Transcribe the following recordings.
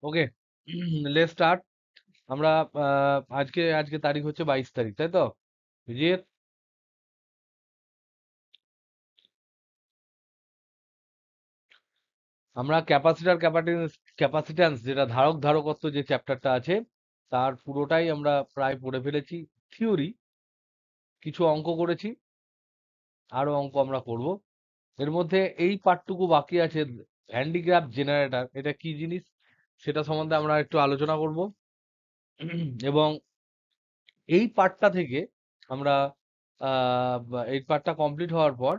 Okay, let's start. আমরা আজকে তারিখ হচ্ছে 22 তারিখ, তাই তো? বিজিৎ, আমরা ক্যাপাসিট্যান্স যেটা ধারকত্ব যে চ্যাপ্টারটা আছে তার পুরোটাই আমরা প্রায় পড়ে ফেলেছি। থিওরি কিছু অঙ্ক করেছি, আরো অঙ্ক আমরা করব। এর মধ্যে এই পার্টটুকু বাকি আছে, হ্যান্ডিক্রাফট জেনারেটর এটা কি জিনিস সেটা সম্বন্ধে আমরা একটু আলোচনা করব। এবং এই পার্টটা থেকে আমরা এই পার্টটা কমপ্লিট হওয়ার পর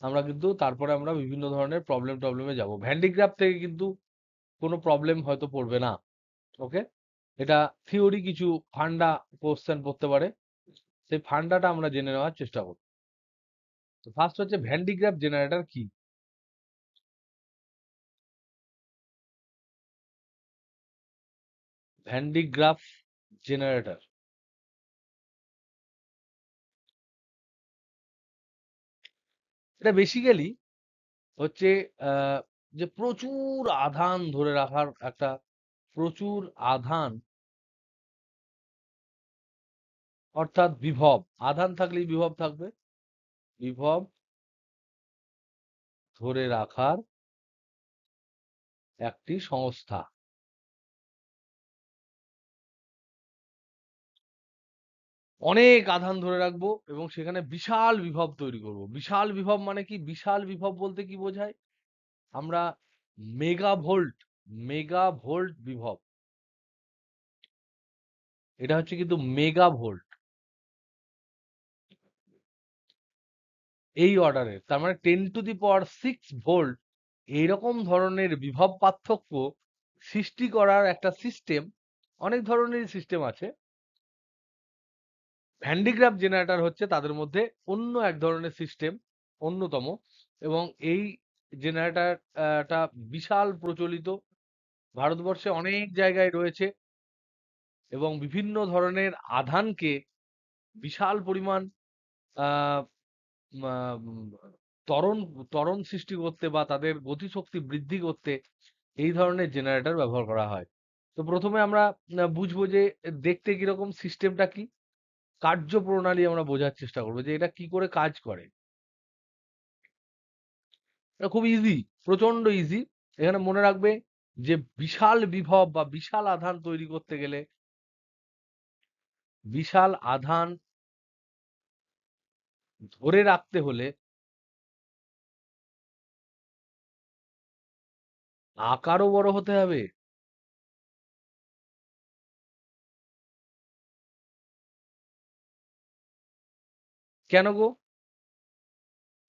আমরা কিন্তু তারপরে আমরা বিভিন্ন ধরনের প্রবলেমে যাব। হ্যান্ডিক্রাফট থেকে কিন্তু কোনো প্রবলেম হয়তো পড়বে না। ওকে, এটা থিওরি কিছু ফান্ডা কোশ্চেন পড়তে পারে, সেই ফান্ডাটা আমরা জেনে নেওয়ার চেষ্টা করব। তো ফার্স্ট হচ্ছে ভ্যান্ডিগ্রাফ জেনারেটর কি। ভ্যান্ডিগ্রাফ জেনারেটর এটা বেসিক্যালি হচ্ছে আহ, যে প্রচুর আধান ধরে রাখার একটা, প্রচুর আধান অর্থাৎ বিভব, আধান থাকলেই বিভব থাকবে, বিভব ধরে রাখার একটি সংস্থা। অনেক আধান ধরে রাখবো এবং সেখানে বিশাল বিভব তৈরি করব। বিশাল বিভব মানে কি? বিশাল বিভব বলতে কি বোঝায়? আমরা মেগা ভোল্ট, মেগা ভোল্ট বিভব, এটা হচ্ছে কিন্তু মেগা ভোল্ট, এই অর্ডারের। তার মানে 10⁶ এইরকম ধরনের বিভব পার্থক্য সৃষ্টি করার একটা সিস্টেম। অনেক ধরনের সিস্টেম আছে, হ্যান্ডিক্রাফট জেনারেটর হচ্ছে তাদের মধ্যে অন্য এক ধরনের সিস্টেম, অন্যতম। এবং এই জেনারেটরটা বিশাল প্রচলিত, ভারতবর্ষে অনেক জায়গায় রয়েছে এবং বিভিন্ন ধরনের আধানকে বিশাল পরিমাণ আহ, উম, ত্বরণ ত্বরণ সৃষ্টি করতে বা তাদের গতিশক্তি বৃদ্ধি করতে এই ধরনের জেনারেটর ব্যবহার করা হয়। তো প্রথমে আমরা বুঝবো যে দেখতে কিরকম, সিস্টেমটা কি, কার্যপ্রণালী আমরা বোঝার চেষ্টা করবো যে এটা কি করে কাজ করে। এটা খুব ইজি, প্রচন্ড ইজি। এখানে মনে রাখবে যে বিশাল বিভব বা বিশাল আধান তৈরি করতে গেলে, বিশাল আধান ধরে রাখতে হলে আকারও বড় হতে হবে। কেন গো?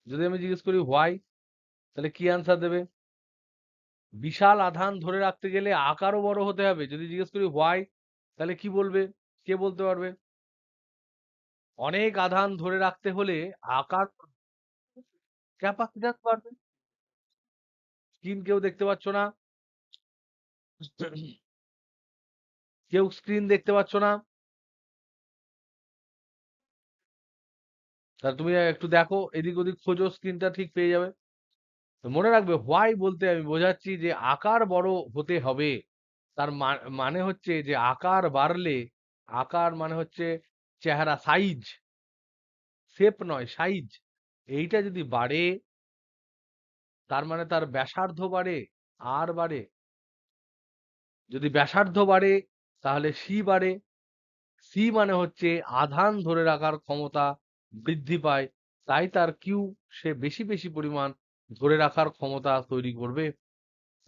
যদি আমি জিজ্ঞেস করি হোয়াই, তাহলে কি আনসার দেবে? বিশাল আধান ধরে রাখতে গেলে আকারও বড় হতে হবে। যদি জিজ্ঞেস করি হোয়াই, তাহলে কি বলবে? কে বলতে পারবে? অনেক আধান ধরে রাখতে হলে আকার, ক্যাপাসিট্যান্স বাড়বে। স্ক্রিন কেউ দেখতে পাচ্ছ না, কেউ স্ক্রিন দেখতে পাচ্ছ না, তাহলে তুমি একটু দেখো, এদিক ওদিক খোঁজো, স্ক্রিনটা ঠিক পেয়ে যাবে। তো মনে রাখবে হোয়াই বলতে আমি বোঝাচ্ছি যে আকার বড় হতে হবে। তার মানে হচ্ছে যে আকার বাড়লে, আকার মানে হচ্ছে চেহারা, সাইজ, শেপ নয়, সাইজ। এইটা যদি বাড়ে তার মানে তার ব্যাসার্ধ বাড়ে, আর বাড়ে। যদি ব্যাসার্ধ বাড়ে তাহলে সি বাড়ে। সি মানে হচ্ছে আধান ধরে রাখার ক্ষমতা বৃদ্ধি পায়, তাই তার কিউ সে বেশি বেশি পরিমাণ ধরে রাখার ক্ষমতা তৈরি করবে।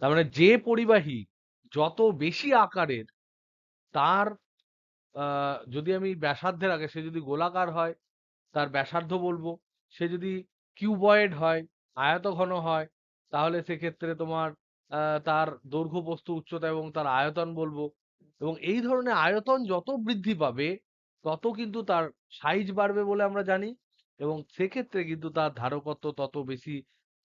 তার মানে যে পরিবাহী যত বেশি আকারের, তার যদি আমি ব্যাসার্ধের আগে, সে যদি গোলাকার হয় তার ব্যাসার্ধ বলবো, সে যদি কিউবয়েড হয়, আয়তঘন হয়, তাহলে সেক্ষেত্রে তোমার তার দৈর্ঘ্য, প্রস্থ, উচ্চতা এবং তার আয়তন বলবো। এবং এই ধরনের আয়তন যত বৃদ্ধি পাবে তত কিন্তু তার সাইজ বাড়বে বলে আমরা জানি, এবং সেক্ষেত্রে কিন্তু তার ধারকত্ব তত বেশি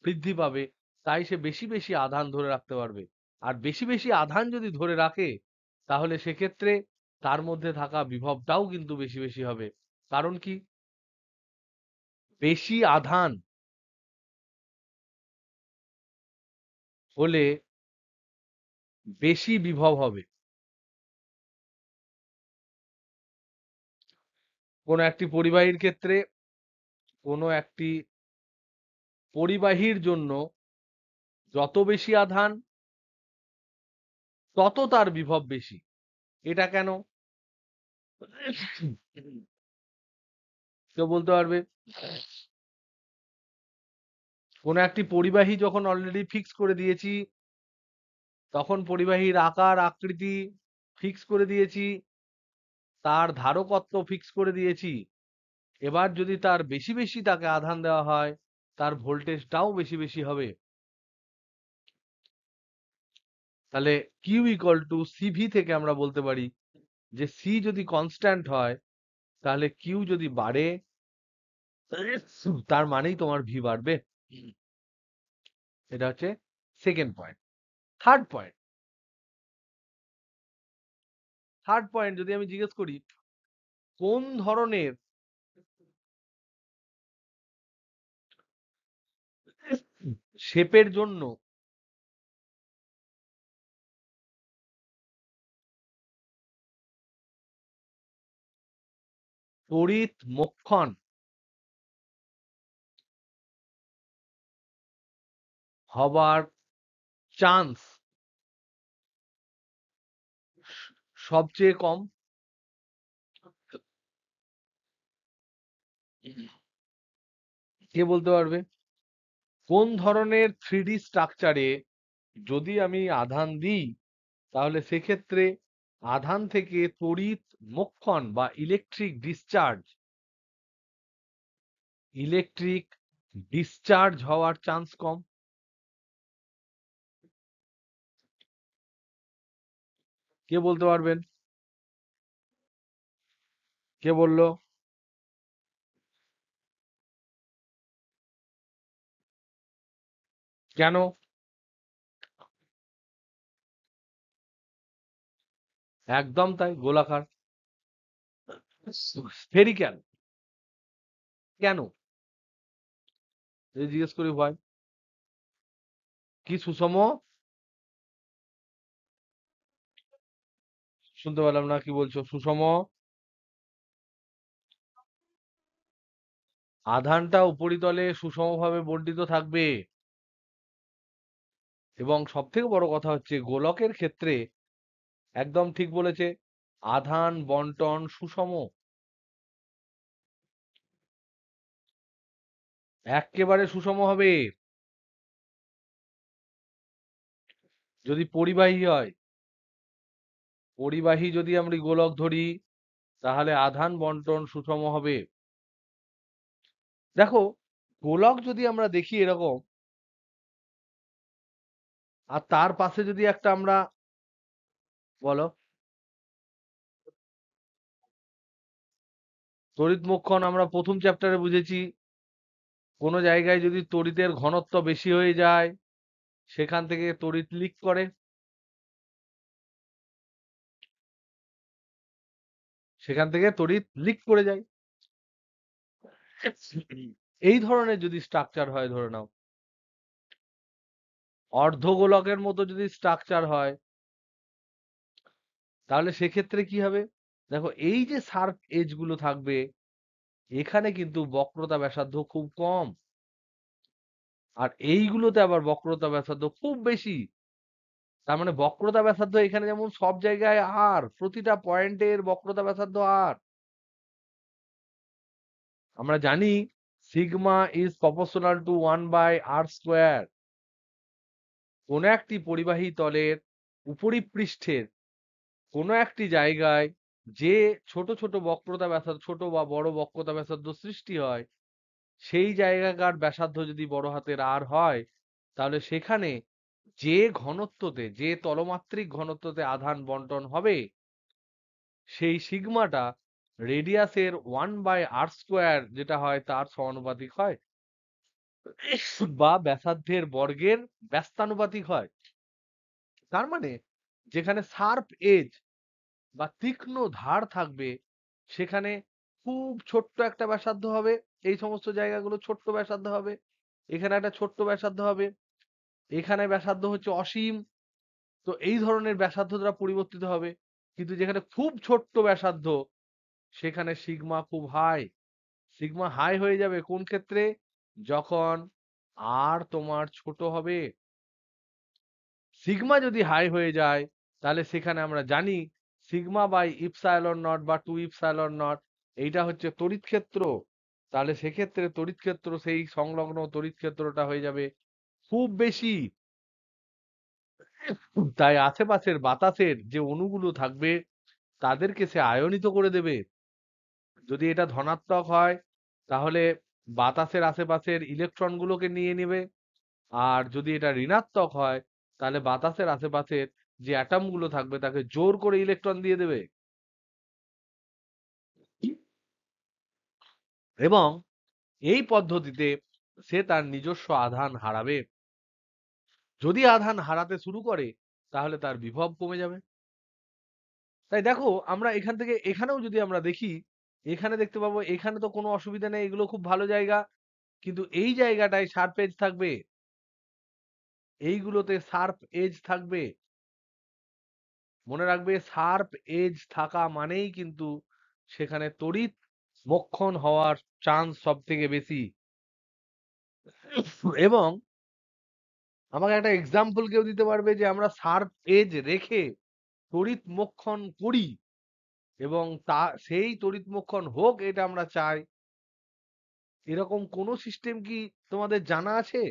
বৃদ্ধি পাবে। তাই সে বেশি বেশি আধান ধরে রাখতে পারবে। আর বেশি বেশি আধান যদি ধরে রাখে তাহলে সেক্ষেত্রে তার মধ্যে থাকা বিভবটাও কিন্তু বেশি বেশি হবে। কারণ কি? বেশি আধান হলে বেশি বিভব হবে। কোনো একটি পরিবাহীর ক্ষেত্রে কোনো একটি পরিবাহীর জন্য যত বেশি আধান তত তার বিভব বেশি। এটা কেন? কেউ বলতে পারবে? কোনো একটি পরিবাহী যখন অলরেডি ফিক্স করে দিয়েছি, তখন পরিবাহীর আকার আকৃতি ফিক্স করে দিয়েছি, তার ধারকত্ব ফিক্স করে দিয়েছি। এবার যদি তার বেশি বেশি তাকে আধান দেওয়া হয়, তার ভোল্টেজটাও বেশি বেশি হবে। তাহলে কিউ ইকুয়াল টু সিভি থেকে আমরা বলতে পারি যে সি যদি কনস্ট্যান্ট হয়, তাহলে কিউ যদি বাড়ে, তার মানেই তোমার ভি বাড়বে। এটা হচ্ছে সেকেন্ড পয়েন্ট। থার্ড পয়েন্ট, যদি আমি জিজ্ঞেস করি কোন ধরনের শেপের জন্য তড়িৎ মোক্ষণ হবার চান্স সবচেয়ে কম? কে বলতে পারবে? কোন ধরনের থ্রিডি স্ট্রাকচারে যদি আমি আধান দিই, তাহলে সেক্ষেত্রে আধান থেকে তড়িৎ মোক্ষণ বা ইলেকট্রিক ডিসচার্জ হওয়ার চান্স কম? কে বলতে পারবেন? কে বললো? কেন? একদম তাই, গোলাকার। স্ফেরিক্যাল কেন? যদি জিজ্ঞেস করি ভাই, কি সুষম? শুনতে পেলাম না, কি বলছো? সুষম আধানটা উপরিতলে সুষমভাবে বণ্টিত থাকবে, এবং সব থেকে বড় কথা হচ্ছে গোলকের ক্ষেত্রে একদম ঠিক বলেছে, আধান বন্টন সুষম, এক্কেবারে সুষম হবে। যদি পরিবাহী হয়, পরিবাহী যদি আমরা গোলক ধরি, তাহলে আধান বন্টন সুষম হবে। দেখো, গোলক যদি আমরা দেখি এরকম, আর তার পাশে যদি একটা আমরা, বলো, তড়িৎ মোক্ষণ আমরা প্রথম চ্যাপ্টারে বুঝেছি, কোনো জায়গায় যদি তড়িতের ঘনত্ব বেশি হয়ে যায়, সেখান থেকে তড়িৎ লিক করে, সেখান থেকে তড়িৎ লিক করে যায়। এই ধরনের যদি স্ট্রাকচার হয়, ধরে নাও অর্ধগোলকের মতো যদি স্ট্রাকচার হয়, তাহলে সেক্ষেত্রে কি হবে? দেখো, এই যে শার্প এজ গুলো থাকবে, এখানে কিন্তু বক্রতা ব্যাসার্ধ খুব কম, আর এইগুলোতে আবার বক্রতা ব্যাসার্ধ খুব বেশি। তার মানে বক্রতা ব্যাসার্ধ এখানে যেমন সব জায়গায় আর, প্রতিটা পয়েন্টের বক্রতা ব্যাসার্ধ আর। আমরা জানি sigma is proportional to 1/r²। কোন একটি পরিবাহী তলের উপরিপৃষ্ঠের কোন একটি জায়গায় যে ছোট ছোট বক্রতা ব্যাসার্ধ, ছোট বা বড় বক্রতা ব্যাসার্ধ সৃষ্টি হয়, সেই জায়গাকার ব্যাসার্ধ যদি বড় হাতের আর হয়, তাহলে সেখানে যে ঘনত্বতে, যে তলমাত্রিক ঘনত্বতে আধান বন্টন হবে, সেই সিগমাটা রেডিয়াসের 1/r² যেটা হয় তার সমানুপাতিক হয়, বা ব্যাসার্ধের বর্গের ব্যস্তানুপাতিক হয়। তার মানে যেখানে শার্প এজ বা তীক্ষ্ণ ধার থাকবে, সেখানে খুব ছোট্ট একটা ব্যাসার্ধ হবে, এই সমস্ত জায়গাগুলো ছোট্ট ব্যাসার্ধ হবে, এখানে একটা ছোট্ট ব্যাসার্ধ হবে, এখানে ব্যাসার্ধ হচ্ছে অসীম, তো এই ধরনের ব্যাসার্ধটা পরিবর্তিত হবে। কিন্তু যেখানে খুব ছোট্ট ব্যাসার্ধ সেখানে সিগমা খুব হাই। সিগমা হাই হয়ে যাবে কোন ক্ষেত্রে? যখন আর তোমার ছোট হবে। সিগমা যদি হাই হয়ে যায় তাহলে সেখানে আমরা জানি সিগমা বাই ইপসাইলন নট বা 2 ইপসাইলন নট এইটা হচ্ছে তড়িৎ ক্ষেত্র। তাহলে সেক্ষেত্রে তড়িৎ ক্ষেত্র সেই সংলগ্ন তড়িৎ ক্ষেত্রটা হয়ে যাবে খুব বেশি। তাই আশেপাশের বাতাসের যে অণুগুলো থাকবে তাদেরকে সে আয়নিত করে দেবে। যদি এটা ধনাত্মক হয় তাহলে বাতাসের আশেপাশের ইলেকট্রন গুলোকে নিয়ে নেবে। আর যদি এটা ঋণাত্মক হয় তাহলে বাতাসের আশেপাশের যে অ্যাটম গুলো থাকবে তাকে জোর করে ইলেকট্রন দিয়ে দেবে। এবং এই পদ্ধতিতে সে তার নিজস্ব আধান হারাবে। যদি আধান হারাতে শুরু করে তাহলে তার বিভব কমে যাবে। তাই দেখো আমরা এখান থেকে এখানেও যদি আমরা দেখি, এখানে দেখতে পাবো এখানে তো কোনো অসুবিধা নেই, এগুলো খুব ভালো জায়গা। কিন্তু এই জায়গাটায় শার্প এজ থাকবে, এইগুলোতে শার্প এজ থাকবে। মনে রাখবে শার্প এজ থাকা মানেই কিন্তু সেখানে তড়িৎ মোক্ষণ হওয়ার চান্স সব থেকে বেশি। এবং আমাকে একটা এক্সাম্পল কেউ দিতে পারবে যে আমরা শার্প এজ রেখে তড়িৎ মোক্ষণ করি এবং তা সেই তড়িৎ মোক্ষণ হোক এটা আমরা চাই, এরকম কোনো সিস্টেম কি তোমাদের জানা আছে?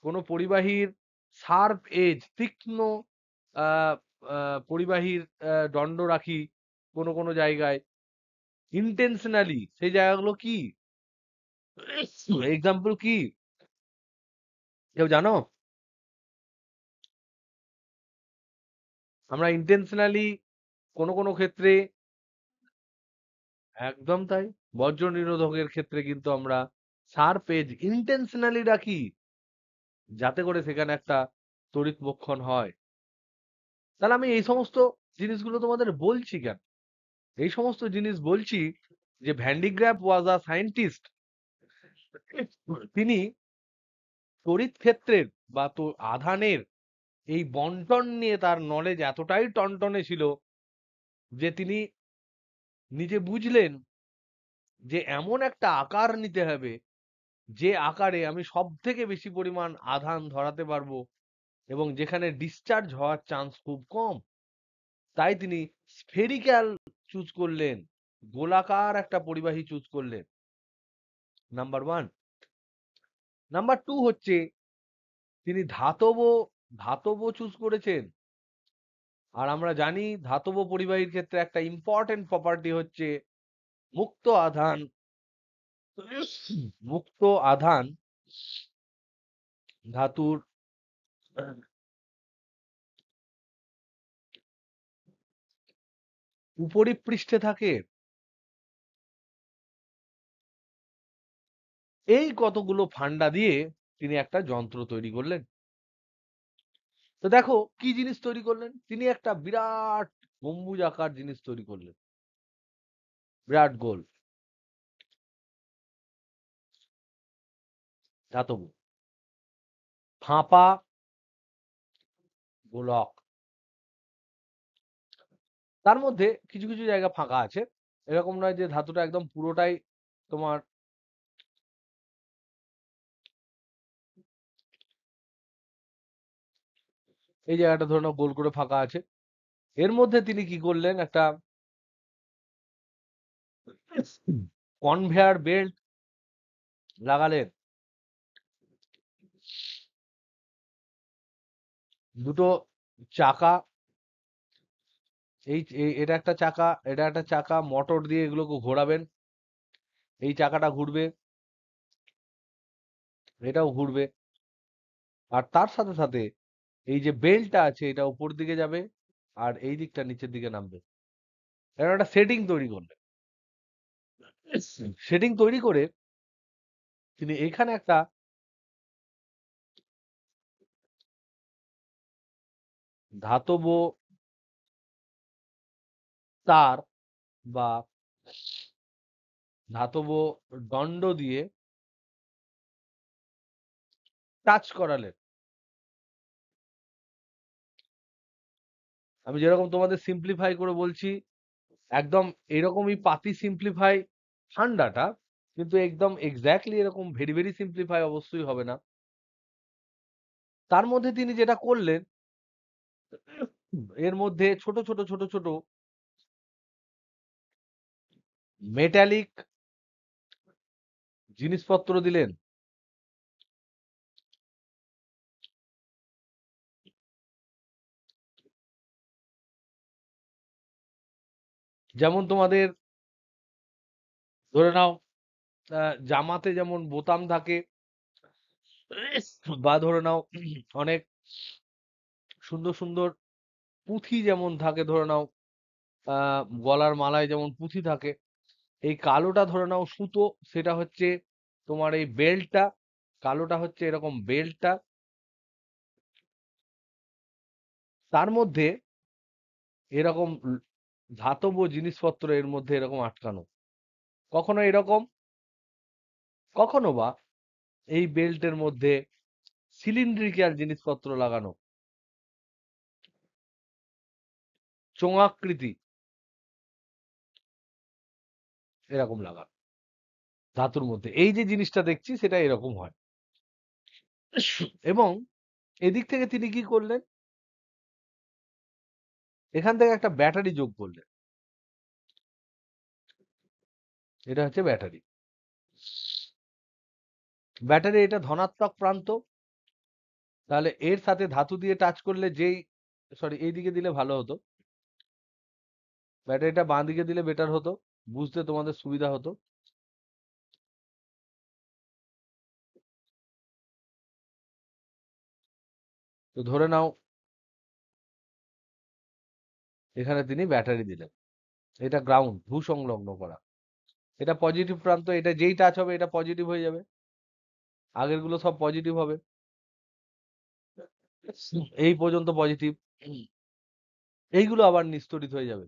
কোনো পরিবাহীর শার্প এজ তীক্ষ্ণ আহ পরিবাহীর দণ্ড রাখি কোনো কোনো জায়গায় ইন্টেনশনালি, সেই জায়গাগুলো কি? এক্সাম্পল কি কেউ জানো? আমরা ইন্টেনশনালি কোনো কোনো ক্ষেত্রে, একদম তাই, বজ্র নিরোধকের ক্ষেত্রে কিন্তু আমরা শার্প এজ ইন্টেনশনালি রাখি যাতে করে সেখানে একটা তড়িৎ মোক্ষণ হয়। তাহলে আমি এই সমস্ত জিনিসগুলো তোমাদের বলছি কেন? এই সমস্ত জিনিস বলছি যে ভ্যান ডি গ্র্যাফ ওয়াজ আ সায়েন্টিস্ট। তিনি তড়িৎ ক্ষেত্রের বা তো আধানের এই বন্টন নিয়ে তার নলেজ এতটাই টনটনে ছিল যে তিনি নিজে বুঝলেন যে এমন একটা আকার নিতে হবে যে আকারে আমি সব থেকে বেশি পরিমাণ আধান ধরাতে পারবো এবং যেখানে ডিসচার্জ হওয়ার চান্স খুব কম। তাই তিনি স্ফেরিক্যাল চুজ করলেন, গোলাকার একটা পরিবাহী চুজ করলেন। Number one. নাম্বার টু হচ্ছে তিনি ধাতব ধাতব চুজ করেছেন। আর আমরা জানি ধাতব পরিবাহীর ক্ষেত্রে একটা ইম্পর্টেন্ট প্রপার্টি হচ্ছে মুক্ত আধান। মুক্ত আধান ধাতুর উপরিপৃষ্ঠে থাকে। এই কতগুলো ফান্ডা দিয়ে তিনি একটা যন্ত্র তৈরি করলেন। তো দেখো কি জিনিস তৈরি করলেন, তিনি একটা বিরাট গম্বুজ আকার জিনিস তৈরি করলেন, বিরাট গোল ধাতব ফাঁপা গোলক। তার মধ্যে কিছু কিছু জায়গা ফাঁকা আছে, এরকম নয় যে ধাতুটা একদম পুরোটাই তোমার এই জায়গাটা ধরে নাও গোল করে ফাঁকা আছে। এর মধ্যে তিনি কি করলেন, একটা কনভেয়ার বেল্ট লাগালেন। দুটো চাকা, এটা একটা চাকা, এটা একটা চাকা, মোটর দিয়ে এগুলোকে ঘোরাবেন। এই চাকাটা ঘুরবে, এটাও ঘুরবে। আর তার সাথে সাথে এই যে বেল্টটা আছে এটা উপর দিকে যাবে আর এই দিকটা নিচের দিকে নামবে। এরা একটা সেটিং তৈরি করলেন। সেটিং তৈরি করে তিনি এখানে একটা ধাতব তার বা ধাতব দণ্ড দিয়ে টাচ করালেন। আমি যেরকম তোমাদের সিম্পলিফাই করে বলছি, একদম এরকমই পাতি সিম্পলিফাই ঠান্ডাটা, কিন্তু একদম এক্স্যাক্টলি এরকম ভেরি, ভেরি সিম্পলিফাই অবশ্যই হবে না। তার মধ্যে তিনি যেটা করলেন, এর মধ্যে ছোট, ছোট, ছোট, ছোট মেটালিক জিনিসপত্র দিলেন। যেমন তোমাদের ধরে নাও জামাতে যেমন বোতাম থাকে, বা ধরে নাও অনেক সুন্দর, সুন্দর পুঁথি যেমন থাকে, ধরে নাও গলার মালায় যেমন পুঁথি থাকে, এই কালোটা ধরে নাও সুতো, সেটা হচ্ছে তোমার এই বেল্টটা, কালোটা হচ্ছে এরকম বেল্টটা। তার মধ্যে এরকম ধাতব জিনিসপত্র এর মধ্যে এরকম আটকানো। কখনো এরকম, কখনো বা এই বেল্টের মধ্যে সিলিন্ড্রিক্যাল জিনিসপত্র লাগানো, চোঙাকৃতি এরকম লাগানো ধাতুর মধ্যে। এই যে জিনিসটা দেখছি সেটা এরকম হয়। এবং এদিক থেকে তিনি কি করলেন, এখান থেকে একটা ব্যাটারি যোগ করলেন। এটা হচ্ছে ব্যাটারি। ব্যাটারি এটা ধনাত্মক প্রান্ত, তাহলে এর সাথে ধাতু দিয়ে টাচ করলে যেই, সরি এইদিকে দিলে ভালো হতো, ব্যাটারিটা বাঁ দিকে দিলে বেটার হতো, বুঝতে তোমাদের সুবিধা হতো। তো ধরে নাও এখানে তিনি ব্যাটারি দিলেন, এটা গ্রাউন্ড ভূসংলগ্ন করা, এটা পজিটিভ প্রান্ত, এটা যেই টাচ হবে এটা পজিটিভ হয়ে যাবে, আগের গুলো সব পজিটিভ হবে, এই পর্যন্ত পজিটিভ, এইগুলো আবার নিস্তড়িত হয়ে যাবে।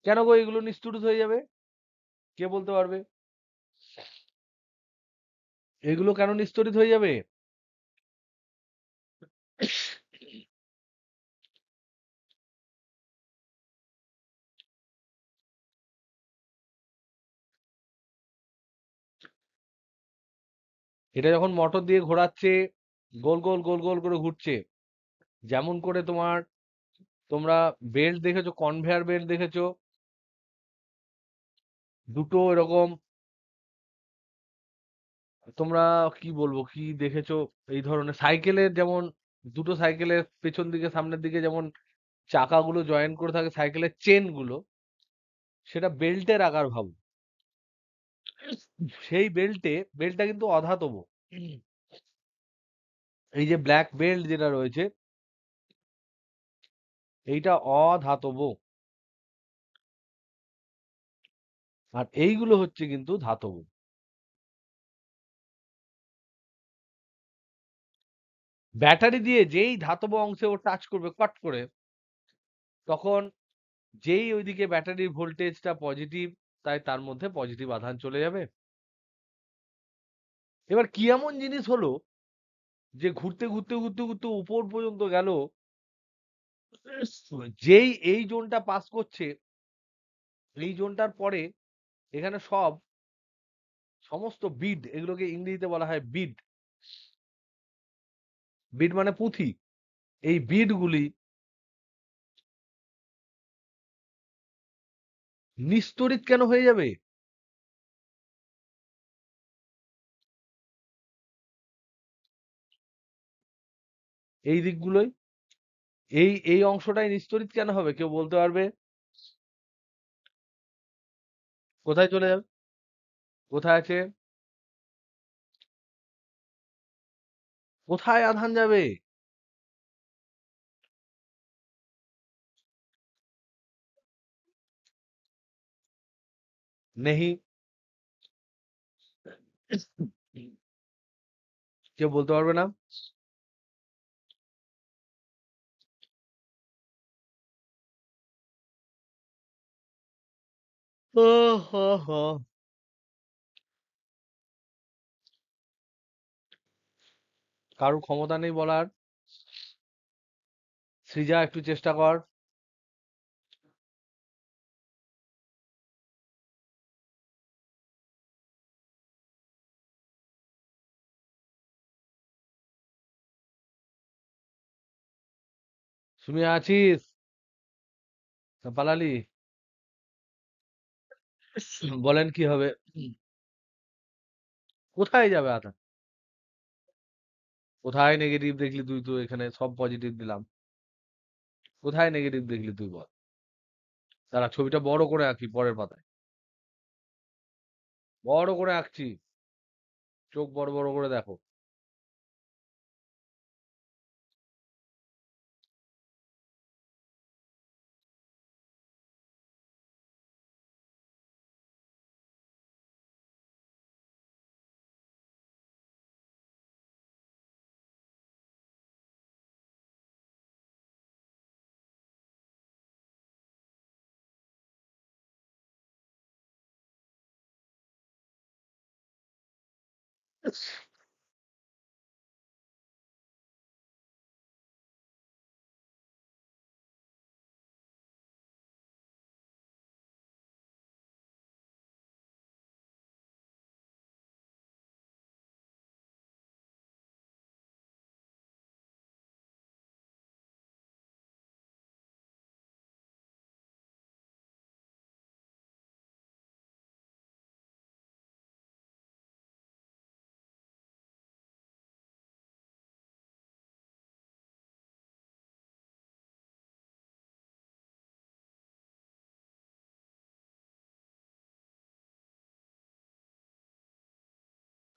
কেন গো এগুলো নিস্তড়িত হয়ে যাবে, কে বলতে পারবে এগুলো কেন নিস্তড়িত হয়ে যাবে? এটা যখন মোটর দিয়ে ঘোরাচ্ছে, গোল গোল গোল গোল করে ঘুরছে, যেমন করে তোমার, তোমরা বেল্ট দেখেছো, কনভেয়ার বেল্ট দেখেছো, দুটো এরকম, তোমরা কি বলবো কি দেখেছো, এই ধরনের সাইকেলের যেমন দুটো সাইকেলের পেছন দিকে সামনের দিকে যেমন চাকাগুলো জয়েন করে থাকে, সাইকেলের চেন গুলো, সেটা বেল্টের আকার ভাবো। সেই বেল্টটা কিন্তু অধাতব। এই যে ব্ল্যাক বেল্ট যেটা রয়েছে, এইটা অধাতব, আর এইগুলো হচ্ছে কিন্তু ধাতব। ব্যাটারি দিয়ে যেই ধাতব অংশে ও টাচ করবে কট করে, তখন যেই ওইদিকে ব্যাটারির ভোল্টেজটা পজিটিভ, তাই তার মধ্যে পজিটিভ আধান চলে যাবে। এবার কি এমন জিনিস হলো যে ঘুরতে ঘুরতে ঘুরতে ঘুরতে উপর পর্যন্ত গেল, যেই এই জোনটা পাস করছে, এই জোনটার পরে এখানে সমস্ত বিড, এগুলোকে ইংরেজিতে বলা হয় বিড, বিড মানে পুঁথি, এই বিড গুলি নিস্তড়িত কেন হয়ে যাবে? এই দিকগুলোই, এই অংশটাই নিস্তড়িত কেন হবে, কেউ বলতে পারবে? কোথায় চলে যাবে, কোথায় আছে, কোথায় আধান যাবে? নেহি, কেউ বলতে পারবে না? কারোর ক্ষমতা নেই বলার? সৃজা একটু চেষ্টা কর। সুমি আছিস? না পালালি? বলেন কি হবে? কোথায় যাবে আদা? কোথায় নেগেটিভ দেখলি তুই? তো এখানে সব পজিটিভ দিলাম। কোথায় নেগেটিভ দেখলি তুই বল? দাঁড়া ছবিটা বড় করে আঁকি পরের পাতায়। বড় করে আঁকছি। চোখ বড় বড় করে দেখো।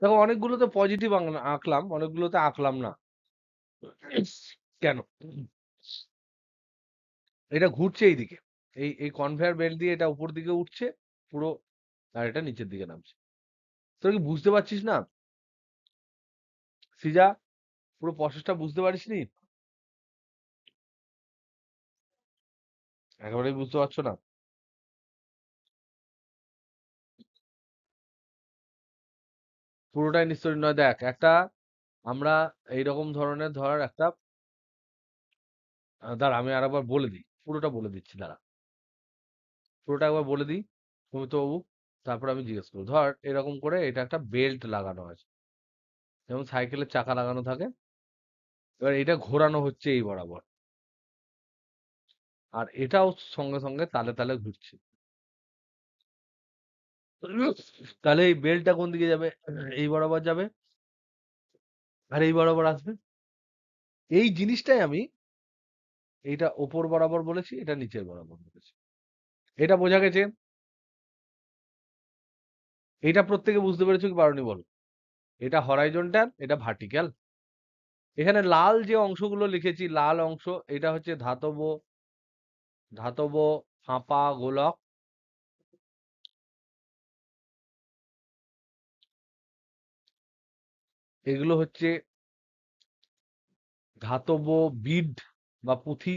দেখো অনেকগুলোতে পজিটিভ আঁকলাম, অনেকগুলোতে আঁকলাম না। কেন? এটা ঘুরছে এইদিকে। এই কনভেয়ার বেল্ট দিয়ে এটা উপর দিকে উঠছে পুরো, আর এটা নিচের দিকে নামছে। তোরা কি বুঝতে পারছিস না? সৃজা, পুরো প্রসেসটা বুঝতে পারিসনি? একেবারেই বুঝতে পারছো না? পুরোটাই নিশ্চয়ই নয়। দেখ একটা, আমরা এইরকম ধরনের ধর একটা, দাঁড়া আমি আরেকবার বলে দিই, পুরোটা বলে দিচ্ছি দাঁড়া। পুরোটা একবার বলে দিই সুমিত বাবু, তারপর আমি জিজ্ঞেস করবো। ধর এরকম করে এটা একটা বেল্ট লাগানো আছে, যেমন সাইকেলের চাকা লাগানো থাকে। এবার এটা ঘোরানো হচ্ছে এই বরাবর, আর এটাও সঙ্গে সঙ্গে তালে তালে ঘুরছে। তাহলে এই বেল্টটা কোন দিকে যাবে? এই বরাবর যাবে, আর এই বরাবর আসবে। এই জিনিসটাই আমি, এইটা ওপর বরাবর বলেছি, এটা নিচের বরাবর বলেছি। এটা বোঝা গেছে? এটা প্রত্যেকে বুঝতে পেরেছো কি পারোনি বলো? এটা হরাইজন্টাল, এটা ভার্টিক্যাল। এখানে লাল যে অংশগুলো লিখেছি, লাল অংশ, এটা হচ্ছে ধাতব, ধাতব ফাঁপা গোলক। এগুলো হচ্ছে ধাতব বিড বা পুঁথি।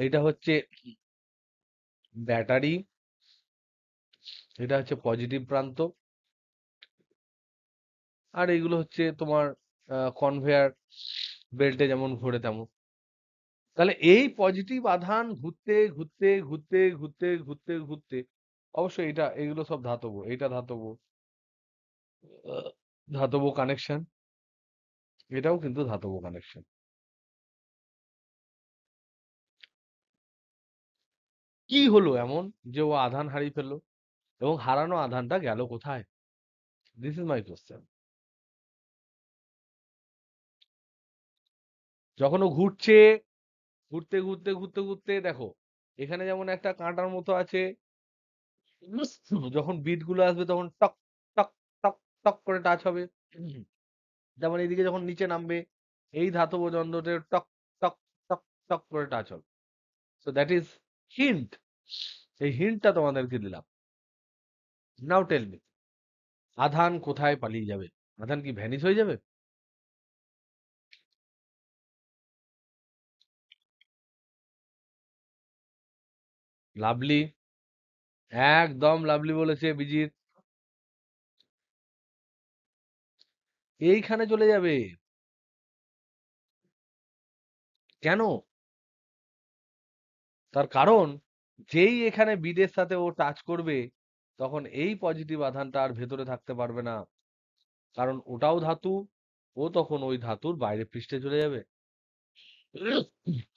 এটা হচ্ছে ব্যাটারি, এটা হচ্ছে পজিটিভ প্রান্ত, আর এগুলো হচ্ছে তোমার কনভেয়ার বেল্টে যেমন ঘোরে তেমন। তাহলে এই পজিটিভ আধান ঘুরতে ঘুরতে ঘুরতে ঘুরতে ঘুরতে ঘুরতে, অবশ্যই এটা এগুলো সব ধাতব, এটা ধাতব, ধাতব কানেকশন, এটাও কিন্তু ধাতব কানেকশন। কি হলো এমন যে ও আধান হারিয়ে ফেললো, এবং হারানো আধানটা গেল কোথায়? This is my question. যখন ও ঘুরছে, ঘুরতে ঘুরতে ঘুরতে ঘুরতে দেখো, এখানে যেমন একটা কাঁটার মতো আছে, যখন বিট গুলো আসবে তখন টক টক টক টক করে টাচ হবে। যেমন এইদিকে যখন নিচে নামবে, এই ধাতব যন্ত্রতে টক টক টক টক করে টাচ হবে। So that is hint. এই হিন্টটা তোমাদেরকে দিলাম। নাও টেল মি, আধান কোথায় পালিয়ে যাবে? আধান কি ভ্যানিশ হয়ে যাবে? লাভলি, একদম লাভলি বলেছে বিজিত। এইখানে চলে যাবে। কেন? তার কারণ যেই এখানে বিডের সাথে ও টাচ করবে তখন এই পজিটিভ আধানটা আর ভেতরে থাকতে পারবে না। কারণ ওটাও ধাতু, ও তখন ওই ধাতুর বাইরের পৃষ্ঠে চলে যাবে।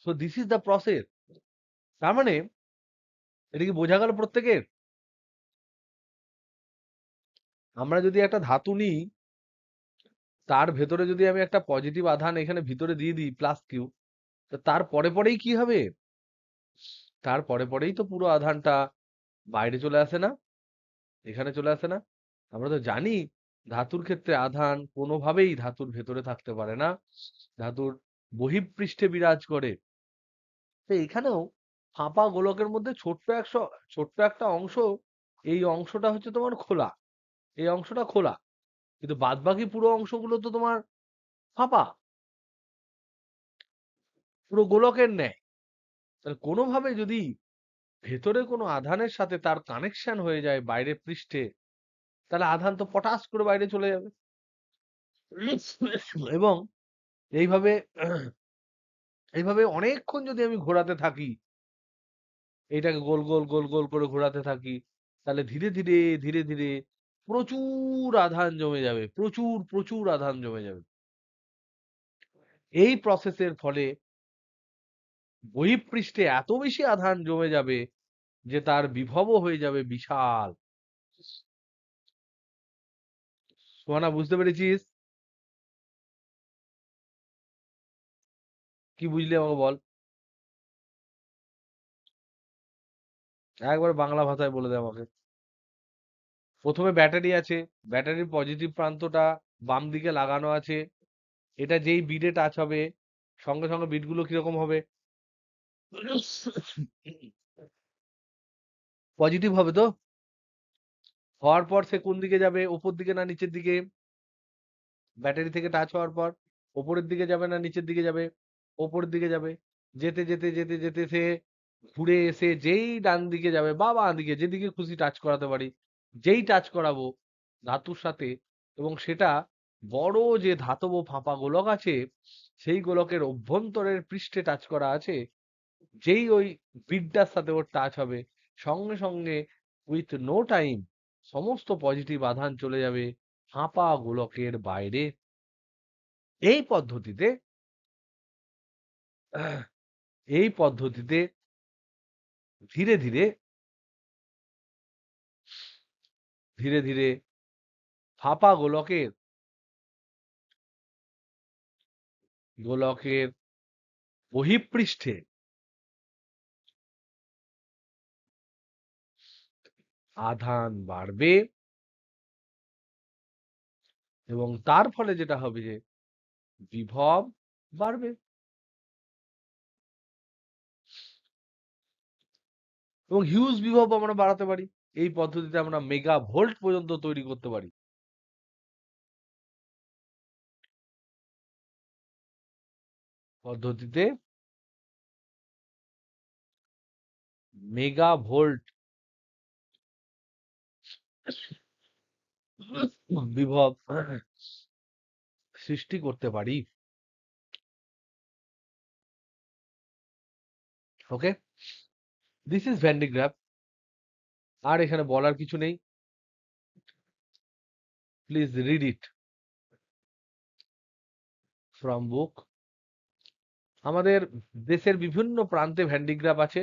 So this is the process. তার মানে এটা কি বোঝা গেল প্রত্যেকের? আমরা যদি একটা ধাতু নিই, তার ভেতরে যদি আমি একটা পজিটিভ আধান এখানে ভিতরে দিয়ে দিই প্লাস কিউ, তো তার পরেই কি হবে? তার পরেই তো পুরো আধানটা বাইরে চলে আসে না? এখানে চলে আসে না? আমরা তো জানি ধাতুর ক্ষেত্রে আধান কোনোভাবেই ধাতুর ভেতরে থাকতে পারে না। ধাতুর বহিঃপৃষ্ঠে বিরাজ করে। তো এখানেও ফাঁপা গোলকের মধ্যে ছোট্ট একটা অংশ, এই অংশটা হচ্ছে তোমার খোলা। এই অংশটা খোলা। কিন্তু বাদবাকি পুরো অংশগুলো তো তোমার ফাঁপা। পুরো গোলকের ন্যায়। তাহলে কোনোভাবে যদি ভেতরে কোনো আধানের সাথে তার কানেকশন হয়ে যায় বাইরের পৃষ্ঠে, তাহলে আধান তো পটাস করে বাইরে চলে যাবে। এবং এইভাবে এইভাবে অনেকক্ষণ যদি আমি ঘোরাতে থাকি, এইটাকে গোল করে ঘোরাতে থাকি, তাহলে ধীরে ধীরে প্রচুর আধান জমে যাবে। প্রচুর আধান জমে যাবে। এই প্রসেসের ফলে বহিঃপৃষ্ঠে এত বেশি আধান জমে যাবে যে তার বিভবও হয়ে যাবে বিশাল। সোহানা বুঝতে পেরেছিস? কি বুঝলি আমাকে বল? একবার বাংলা ভাষায় বলে দে আমাকে। প্রথমে ব্যাটারি আছে, ব্যাটারির পজিটিভ প্রান্তটা বাম দিকে লাগানো আছে। এটা যেই বিডে টাচ হবে সঙ্গে বিটগুলো কিরকম হবে? পজিটিভ হবে তো? হওয়ার পর সে কোন দিকে যাবে? উপর দিকে না নিচের দিকে? ব্যাটারি থেকে টাচ হওয়ার পর উপরের দিকে যাবে না নিচের দিকে যাবে? উপরের দিকে যাবে। যেতে সে ঘুরে এসে যেই ডান দিকে যাবে বা বাঁ দিকে যেদিকে খুশি টাচ করাতে পারি, যেই টাচ করাবো ধাতুর সাথে, এবং সেটা বড় যে ধাতব ফাঁপা গোলক আছে সেই গোলকের অভ্যন্তরের পৃষ্ঠে টাচ করা আছে, যেই ওই বিটটার সাথে ওর টাচ হবে সঙ্গে উইথ নো টাইম সমস্ত পজিটিভ আধান চলে যাবে ফাঁপা গোলকের বাইরে। এই পদ্ধতিতে আহ, এই পদ্ধতিতে ধীরে ধীরে ধীরে ধীরে ফাঁপা গোলকের বহিঃপৃষ্ঠে আধান বাড়বে, এবং তার ফলে যেটা হবে যে বিভব বাড়বে, এবং হিউজ বিভব আমরা বাড়াতে পারি। এই পদ্ধতিতে আমরা মেগা ভোল্ট পর্যন্ত তৈরি করতে পারি। পদ্ধতিতে মেগা ভোল্ট বিভব সৃষ্টি করতে পারি। Okay, this is Van de Graaff. আর এখানে বলার কিছু নেই। Please read it from book. আমাদের দেশের বিভিন্ন প্রান্তে ভ্যান্ডিগ্রাফ আছে।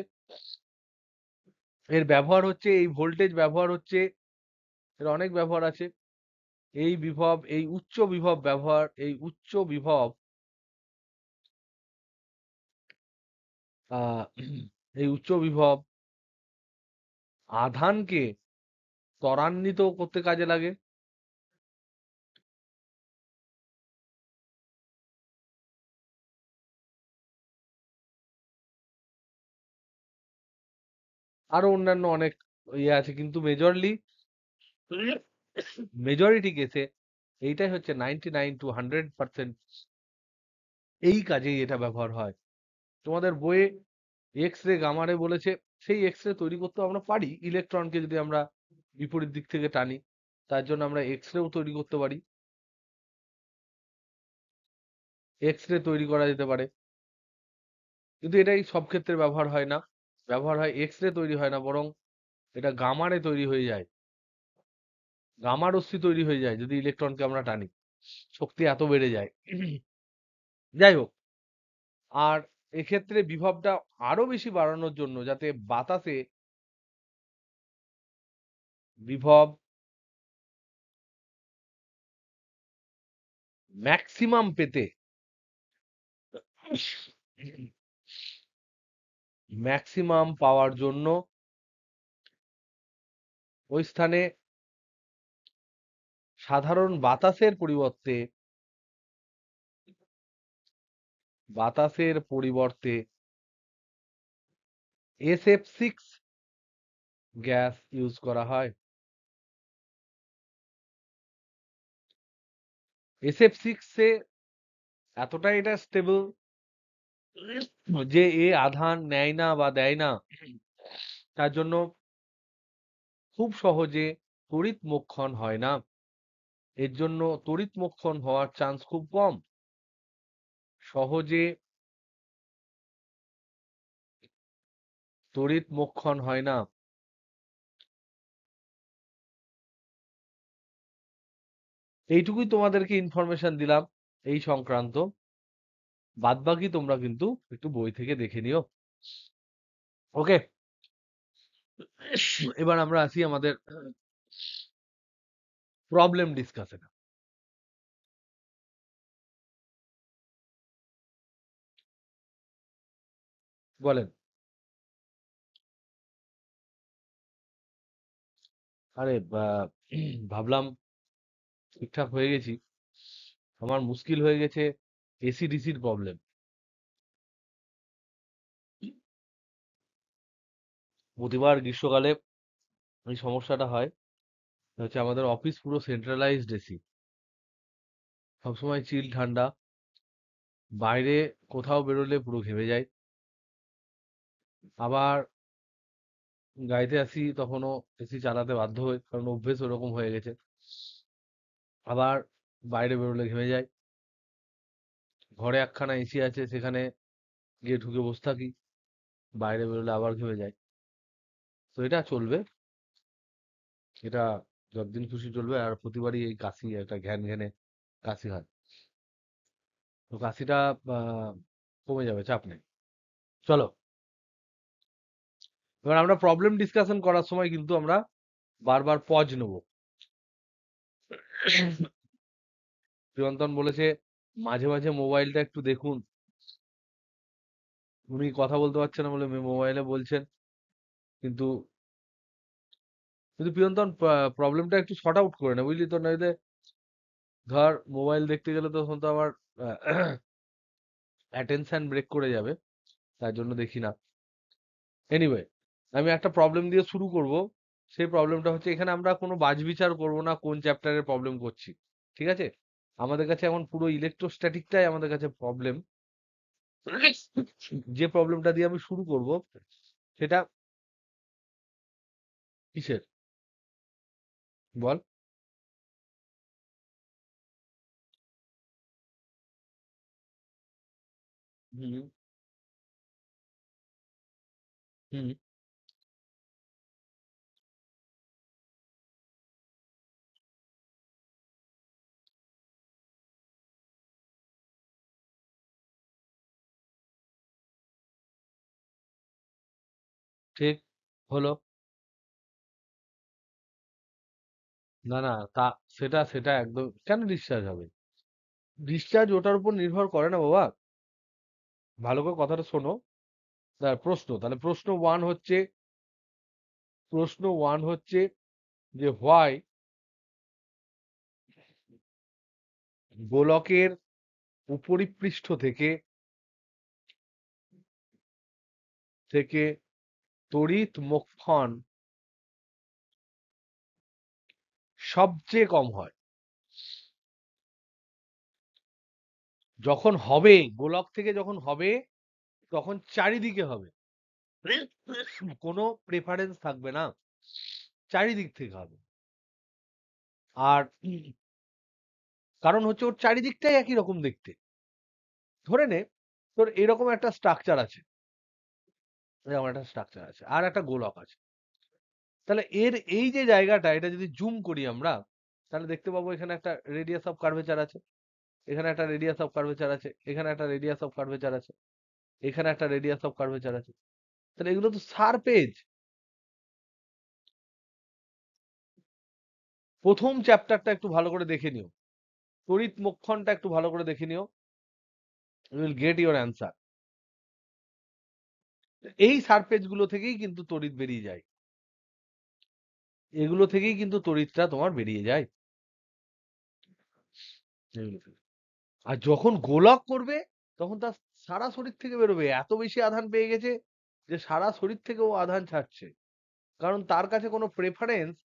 এর ব্যবহার হচ্ছে, এই ভোল্টেজ ব্যবহার হচ্ছে, এর অনেক ব্যবহার আছে। এই বিভব, এই উচ্চ বিভব ব্যবহার, এই উচ্চ বিভব আহ এই উচ্চ বিভব আধানকে ত্বরান্বিত করতে কাজে লাগে। আরো অন্যান্য অনেক ইয়ে আছে, কিন্তু মেজরিটি কেসে এইটাই হচ্ছে 99 to 100% এই কাজেই এটা ব্যবহার হয়। তোমাদের বইয়ে এক্স রে গামা রে বলেছে, সেই এক্স রে তৈরি করতে আমরা পারি ইলেকট্রনকে যদি আমরা বিপরীত দিক থেকে টানি, তার জন্য আমরা এক্স রেও তৈরি করতে পারি। এক্স রে তৈরি করা যেতে পারে। কিন্তু এটাই সব ক্ষেত্রে ব্যবহার হয় না। ব্যবহার হয় এক্স রে তৈরি হয় না, বরং এটা গামা রে তৈরি হয়ে যায়। গামা রশ্মি তৈরি হয়ে যায় যদি ইলেকট্রনকে আমরা টানি। শক্তি এত বেড়ে যায়। যাই হোক, আর এক্ষেত্রে বিভবটা আরো বেশি বাড়ানোর জন্য, যাতে বাতাসে বিভব ম্যাক্সিমাম পেতে, ম্যাক্সিমাম পাওয়ার জন্য ওই স্থানে সাধারণ বাতাসের পরিবর্তে SF6 গ্যাস ইউজ করা হয়। SF6 এ এতটাই এটা স্টেবল যে এ আধান নেয় না বা দেয় না, তার জন্য খুব সহজে তড়িৎ মোক্ষণ হয় না। এর জন্য তড়িৎ মোক্ষণ হওয়ার চান্স খুব কম। সহজে তড়িৎ মোক্ষণ হয় না। এইটুকুই তোমাদেরকে ইনফরমেশন দিলাম এই সংক্রান্ত। বাদবাকি তোমরা কিন্তু একটু বই থেকে দেখে নিও। ওকে, এবার আমরা আসি আমাদের প্রবলেম ডিসকাশনে। বলেন। আরে ভাবলাম ঠিকঠাক হয়ে গেছি, আমার মুশকিল হয়ে গেছে এসি ডিসির প্রবলেম। প্রতিবার গ্রীষ্মকালে এই সমস্যাটা হয়। হচ্ছে আমাদের অফিস পুরো সেন্ট্রালাইজড এসি, সবসময় চিল ঠান্ডা। বাইরে কোথাও বেরোলে পুরো ঘেমে যায়। আবার গাড়িতে আসি তখনও এসি চালাতে বাধ্য হই, কারণ অভ্যেস ওরকম হয়ে গেছে। আবার বাইরে বেরোলে ঘেমে যায়। ঘরে একখানা এসি আছে, সেখানে গিয়ে ঢুকে বসে থাকি, বাইরে বেরোলে আবার ঘেমে যায়। তো এটা চলবে, এটা যতদিন খুশি চলবে। আর প্রতিবারই এই কাশি, একটা ঘ্যান ঘ্যানে কাশি হয়। তো কাশিটা কমে যাবে, চাপ নেই। চলো, এবার আমরা প্রবলেম ডিসকাশন করার সময় কিন্তু আমরা বারবার পজ নেব। প্রিয়ন্তন বলেছে মাঝে মাঝে মোবাইলটা একটু দেখুন। উনি কথা বলতে পারছেন না বলে মোবাইলে বলছেন। কিন্তু কিন্তু প্রিয়ন্তন, প্রবলেমটা একটু শর্ট আউট করে নে, বুঝলি তো, নইলে ধর মোবাইল দেখতে গেলে তখন তো আমার অ্যাটেনশন ব্রেক করে যাবে, তার জন্য দেখি না। এনিওয়ে, আমি একটা প্রবলেম দিয়ে শুরু করব। সেই প্রবলেমটা হচ্ছে, এখানে আমরা কোনো বাছবিচার করব না কোন চ্যাপ্টারের প্রবলেম করছি, ঠিক আছে? আমাদের কাছে এখন পুরো ইলেকট্রোস্ট্যাটিকটাই আমাদের কাছে প্রবলেম। যে প্রবলেমটা দিয়ে আমি শুরু করব সেটা কিসের, বল। হুম, হুম, ঠিক হলো। না না, সেটা সেটা একদম কেন ডিসচার্জ হবে? ডিসচার্জ ওটার উপর নির্ভর করে না বাবা। ভালো করে কথাটা শোনো। তাহলে প্রশ্ন ওয়ান হচ্ছে যে হোয়াই গোলকের উপরিপৃষ্ঠ থেকে থেকে তড়িৎ মোক্ষণ সবচেয়ে কম হয়। যখন হবে, গোলক থেকে যখন হবে, তখন চারিদিকে হবে, কোনো প্রেফারেন্স থাকবে না, চারিদিক থেকে হবে। আর কারণ হচ্ছে ওর চারিদিকটাই একই রকম দেখতে। ধরে নে তোর এরকম একটা স্ট্রাকচার আছে, এরকম একটা স্ট্রাকচার আছে, আর একটা গোলক আছে। তাহলে এর এই যে জায়গাটা, এটা যদি জুম করি আমরা, তাহলে দেখতে পাবো এখানে একটা রেডিয়াস অফ কার্ভেচার আছে, এখানে একটা রেডিয়াস অফ কার্ভেচার আছে, এখানে একটা রেডিয়াস অফ কার্ভেচার আছে, এখানে একটা রেডিয়াস অফ কার্ভেচার আছে। তাহলে এগুলো তো সারফেজ। প্রথম চ্যাপ্টারটা একটু ভালো করে দেখে নিও, তড়িৎ মোক্ষণটা একটু ভালো করে দেখে নিও, you will get your answer. এই সারফেজ গুলো থেকেই কিন্তু তড়িৎ বেরিয়ে যায়, এগুলো থেকেই কিন্তু তড়িৎটা তোমার বেরিয়ে যায় এগুলো থেকে। আর যখন গোলক করবে, তখন তার সারা শরীর থেকে বেরোবে, এত বেশি আধান পেয়ে গেছে যে সারা শরীর থেকে ও আধান ছাড়ছে, কারণ তার কাছে কোনো প্রেফারেন্স,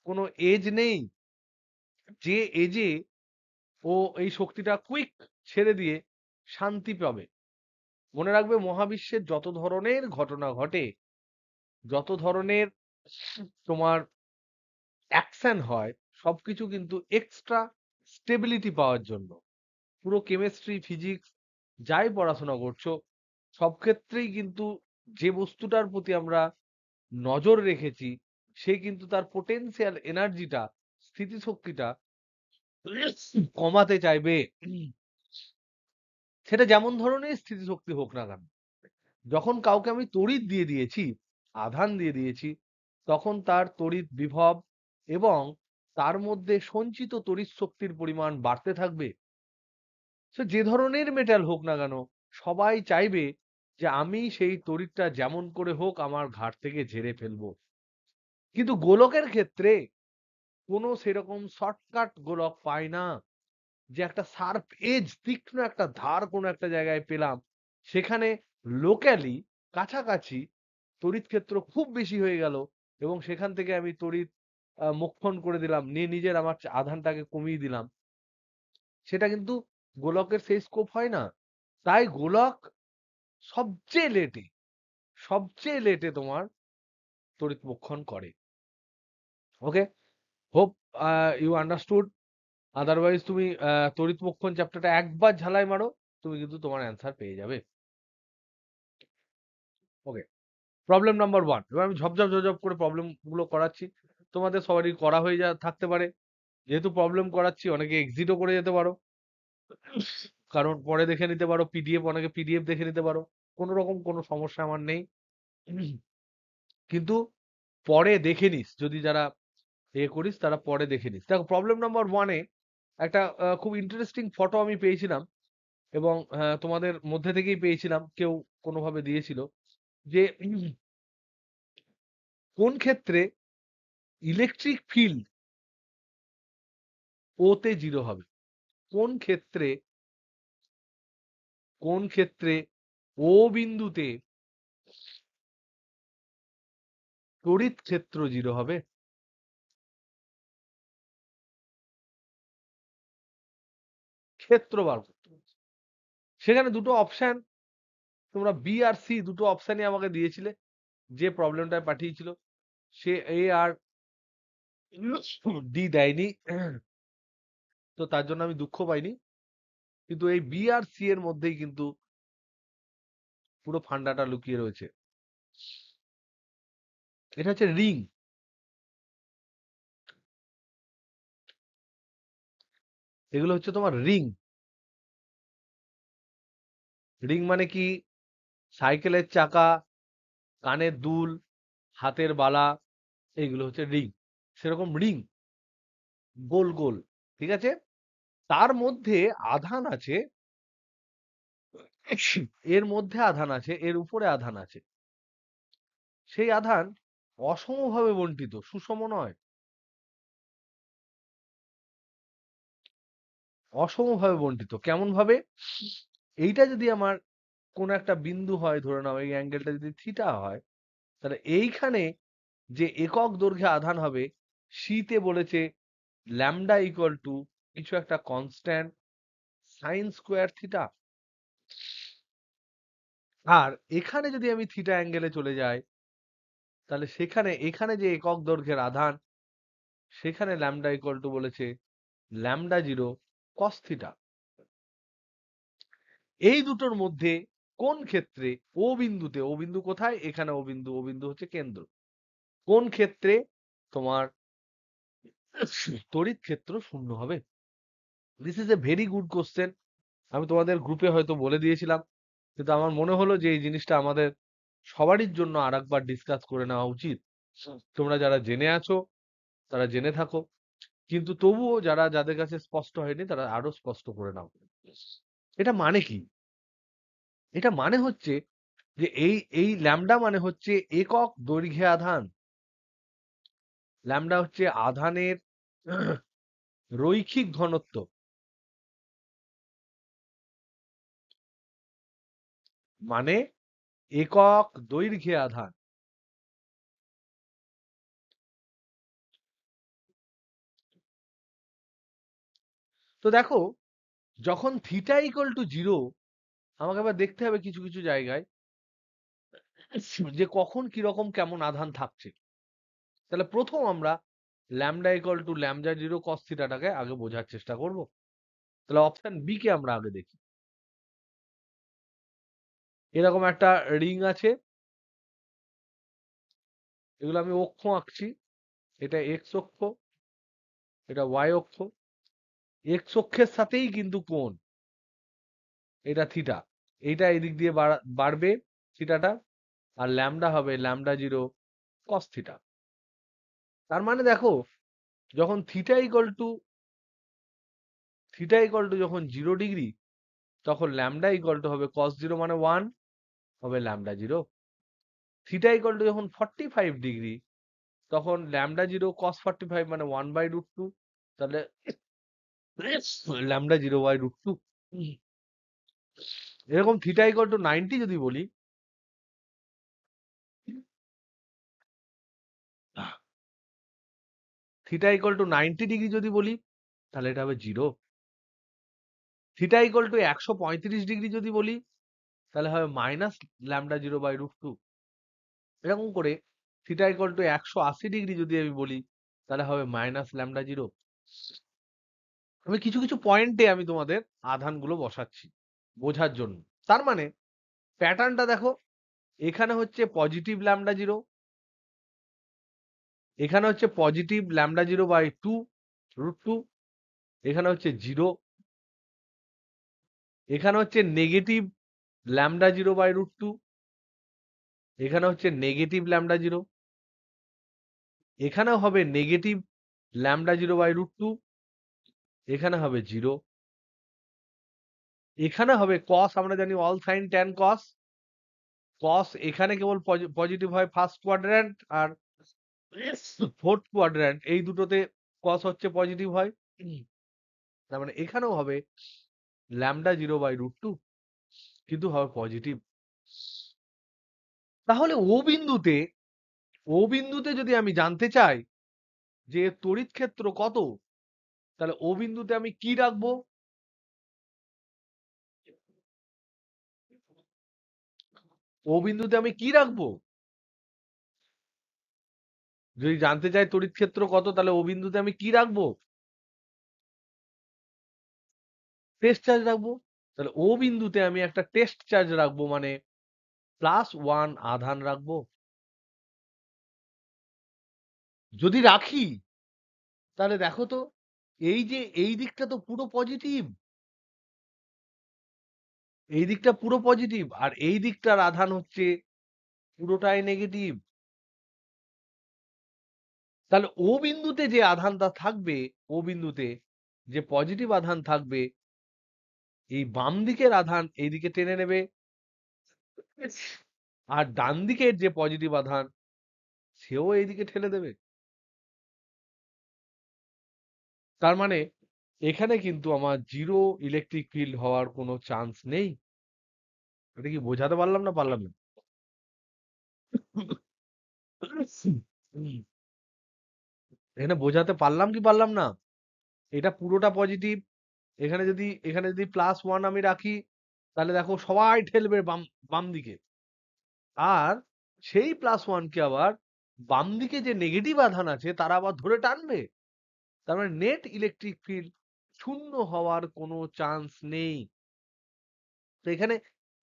কোনো এজ নেই, যে এজে ও এই শক্তিটা কুইক ছেড়ে দিয়ে শান্তি পাবে। মনে রাখবে, মহাবিশ্বের যত ধরনের ঘটনা ঘটে, যত ধরনের তোমার অ্যাকশন হয়, সবকিছু কিন্তু এক্সট্রা স্টেবিলিটি পাওয়ার জন্য। পুরো কেমিস্ট্রি, ফিজিক্স যাই পড়াশোনা করছো, সব ক্ষেত্রেই কিন্তু যে বস্তুটার প্রতি আমরা নজর রেখেছি, সে কিন্তু তার পোটেনশিয়াল এনার্জিটা, স্থিতিশক্তিটা কমাতে চাইবে, সেটা যেমন ধরনের স্থিতিশক্তি হোক না কেন। যখন কাউকে আমি তড়িৎ দিয়ে দিয়েছি, আধান দিয়ে দিয়েছি, তখন তার তড়িৎ বিভব এবং তার মধ্যে সঞ্চিত তড়িৎ শক্তির পরিমাণ বাড়তে থাকবে। সে যে ধরনের মেটাল হোক না কেন, সবাই চাইবে যে আমি সেই তড়িৎটা যেমন করে হোক আমার ঘাট থেকে ঝেড়ে ফেলবো। কিন্তু গোলকের ক্ষেত্রে কোনো সেরকম শর্টকাট গোলক পায় না, যে একটা শার্প এজ, তীক্ষ্ণ একটা ধার কোনো একটা জায়গায় পেলাম, সেখানে লোকালি কাছাকাছি তড়িৎ ক্ষেত্র খুব বেশি হয়ে গেল এবং সেখান থেকে আমি তড়িৎ মোক্ষণ করে দিলাম, নিয়ে নিজের আমার আধানটাকে কমিয়ে দিলাম, সেটা কিন্তু গোলকের সেই স্কোপ হয় না। তাই গোলক সবচেয়ে লেটে, সবচেয়ে লেটে তোমার তড়িৎ মোক্ষণ করে। ওকে, হোপ ইউ আন্ডারস্টুড। আদারওয়াইজ তুমি তড়িৎ মোক্ষণ চ্যাপ্টারটা একবার ঝালাই মারো, তুমি কিন্তু তোমার অ্যান্সার পেয়ে যাবে। ওকে, প্রবলেম নাম্বার 1। এবার আমি ঝপঝপ ঝপঝপ করে প্রবলেম গুলো করাচ্ছি, তোমাদের সবারই করা হয়ে থাকতে পারে। যেহেতু প্রবলেম করাচ্ছি, অনেকে এক্সিটও করে যেতে পারো, কারণ পরে দেখে নিতে পারো পিডিএফ, অনেকে পিডিএফ দেখে নিতে পারো, কোনো রকম কোনো সমস্যা আমার নেই। কিন্তু পরে দেখে নিস, যদি যারা করিস তারা পরে দেখে নিস। দেখো, প্রবলেম নাম্বার 1-এ একটা খুব ইন্টারেস্টিং ফটো আমি পেয়েছিলাম, এবং তোমাদের মধ্যে থেকেই পেয়েছিলাম, কেউ কোনোভাবে দিয়েছিল, যে কোন ক্ষেত্রে ইলেকট্রিক ফিল্ড ও তে 0 হবে, কোন ক্ষেত্রে, কোন ক্ষেত্রে ও বিন্দুতে তড়িৎ ক্ষেত্র 0 হবে। ক্ষেত্র বার করতে বলছে। সেখানে দুটো অপশন, তোমরা বি আর সি দুটো অপশনই আমাকে দিয়েছিলে, যে প্রবলেমটা পাঠিয়েছিল সে এ আর ডি দেয়নি, তো তার জন্য আমি দুঃখ পাইনি। কিন্তু এই বি আর সি এর মধ্যেই কিন্তু পুরো ফান্ডাটা লুকিয়ে রয়েছে। এটা হচ্ছে রিং, এগুলো হচ্ছে তোমার রিং। রিং মানে কি? সাইকেলের চাকা, কানের দুল, হাতের বালা, এইগুলো হচ্ছে রিং। সেরকম রিং, গোল গোল, ঠিক আছে? তার মধ্যে আধান আছে, এর মধ্যে আধান আছে, এর উপরে আধান আছে। সেই আধান অসমভাবে বন্টিত, সুষম নয়, অসমভাবে বন্টিত। কেমন ভাবে? এইটা যদি আমার কোন একটা বিন্দু হয়, ধরে নাও এই অ্যাঙ্গেলটা যদি থিটা হয়, তাহলে এইখানে যে একক দৈর্ঘ্যে আধান হবে, সিতে বলেছে ল্যামডা ইকুয়াল টু কিছু একটা কনস্ট্যান্ট সাইন স্কোয়ার থিটা। আর এখানে যদি আমি থিটা অ্যাঙ্গেলে চলে যাই, তাহলে সেখানে এখানে যে একক দৈর্ঘ্যের আধান, সেখানে ল্যামডা ইকুয়াল টু বলেছে ল্যামডা 0 কস থিটা। এই দুটোর মধ্যে কোন ক্ষেত্রে ও বিন্দুতে, ও বিন্দু কোথায়? এখানে ও বিন্দু, ও বিন্দু হচ্ছে কেন্দ্র। কোন ক্ষেত্রে তোমার তড়িৎ ক্ষেত্র শূন্য হবে? This is a very good question. আমি তোমাদের গ্রুপে হয়তো বলে দিয়েছিলাম, কিন্তু আমার মনে হলো যে এই জিনিসটা আমাদের সবারই জন্য আরেকবার ডিসকাস করে নেওয়া উচিত। তোমরা যারা জেনে আছো তারা জেনে থাকো, কিন্তু তবুও যাদের কাছে স্পষ্ট হয়নি তারা আরো স্পষ্ট করে নাও। এটা মানে কি? এটা মানে হচ্ছে যে এই ল্যামডা মানে হচ্ছে একক দৈর্ঘ্যে আধান। ল্যামডা হচ্ছে আধানের রৈখিক ঘনত্ব। মানে একক দৈর্ঘ্যে আধান। তো দেখো, যখন থিটা ইকুয়াল টু 0, আমাকে আবার দেখতে হবে কিছু কিছু জায়গায় যে কখন কিরকম কেমন আধান থাকছে। তাহলে প্রথম আমরা ল্যামডা ইকুয়াল টু ল্যামডা 0 কস থিটাটাকে আগে বোঝার চেষ্টা করব। তাহলে অপশন বি কে আমরা আগে দেখি। এরকম একটা রিং আছে, এগুলো আমি অক্ষ আঁকছি। এটা এক্স অক্ষ, এটা ওয়াই অক্ষ। এক্স অক্ষের সাথেই কিন্তু কোণ, এটা থিটা। এইটা এদিক দিয়ে বাড়বে থিটাটা, আর ল্যামডা হবে ল্যামডা 0 কস থিটা। তার মানে দেখো, যখন থিটা ইকুয়াল টু যখন 0 ডিগ্রি, তখন ল্যামডা ইকুয়াল টু হবে কস 0 মানে 1, হবে ল্যামডা 0। থিটা ইকুয়াল টু যখন 45 ডিগ্রি, তখন ল্যামডা 0 কস 45 মানে 1/√2, তাহলে ল্যামডা 0/√2। এরকম থিটা ইকুয়াল টু 90 যদি বলি, থিটা ইকুয়াল টু 90 ডিগ্রি যদি বলি, তাহলে এটা হবে 0। থিটা ইকুয়াল টু 135 ডিগ্রি যদি বলি, তাহলে হবে মাইনাস ল্যামডা 0/√2। এরকম করে থিটা ইকুয়াল টু 180 ডিগ্রি যদি আমি বলি, তাহলে হবে মাইনাস ল্যামডা 0। আমি কিছু কিছু পয়েন্টে আমি তোমাদের আধানগুলো বসাচ্ছি বোঝার জন্য। তার মানে প্যাটার্নটা দেখো, এখানে হচ্ছে পজিটিভ ল্যামডা 0, এখানে হচ্ছে পজিটিভ ল্যামডা 0/2√2, এখানে হচ্ছে 0, এখানে হচ্ছে নেগেটিভ ল্যামডা 0/√2, এখানে হচ্ছে নেগেটিভ ল্যামডা 0, এখানেও হবে নেগেটিভ ল্যামডা 0/√2, এখানে হবে 0, এখানে হবে কস। আমরা জানি অল সাইন ট্যান কস। কস এখানে কেবল পজিটিভ হয় ফার্স্ট কোয়াড্র্যান্ট, আর ফোর্থ কোয়াড্র্যান্ট এই দুটোতে কস হচ্ছে পজিটিভ হয়। তার মানে এখানেও হবে ল্যামডা 0/√2, কিন্তু হবে পজিটিভ। তাহলে ও বিন্দুতে যদি আমি জানতে চাই যে তড়িৎ ক্ষেত্র কত, তাহলে ও বিন্দুতে আমি কি রাখবো? ও বিন্দুতে আমি কি রাখবো? যদি জানতে চাই তড়িৎ ক্ষেত্র কত, তাহলে ও বিন্দুতে আমি কি রাখবো? টেস্ট চার্জ রাখবো। তাহলে ও বিন্দুতে আমি একটা টেস্ট চার্জ রাখবো, মানে +1 আধান রাখবো। যদি রাখি, তাহলে দেখো তো, এই যে এই দিকটা তো পুরো পজিটিভ, এই দিকটা পুরো পজিটিভ, আর এই দিকটার আধান হচ্ছে পুরোটাই নেগেটিভ। তাহলে ও বিন্দুতে যে আধানটা থাকবে, ও বিন্দুতে যে পজিটিভ আধান থাকবে, এই বাম দিকের আধান এইদিকে টেনে নেবে, আর ডান দিকের যে পজিটিভ আধান সেও এইদিকে ঠেলে দেবে। তার মানে এখানে কিন্তু আমার জিরো ইলেকট্রিক ফিল্ড হওয়ার কোনো চান্স নেই। এটা কি বোঝাতে পারলাম না পারলাম না? এখানে বোঝাতে পারলাম কি পারলাম না? এটা পুরোটা পজিটিভ। এখানে যদি +1 আমি রাখি, তাহলে দেখো সবাই ঠেলবে বাম বাম দিকে। আর সেই +1 কে আবার বাম দিকে যে নেগেটিভ আধান আছে তারা আবার ধরে টানবে। তার মানে নেট ইলেকট্রিক ফিল্ড শূন্য হওয়ার কোনো চান্স নেই। তো এখানে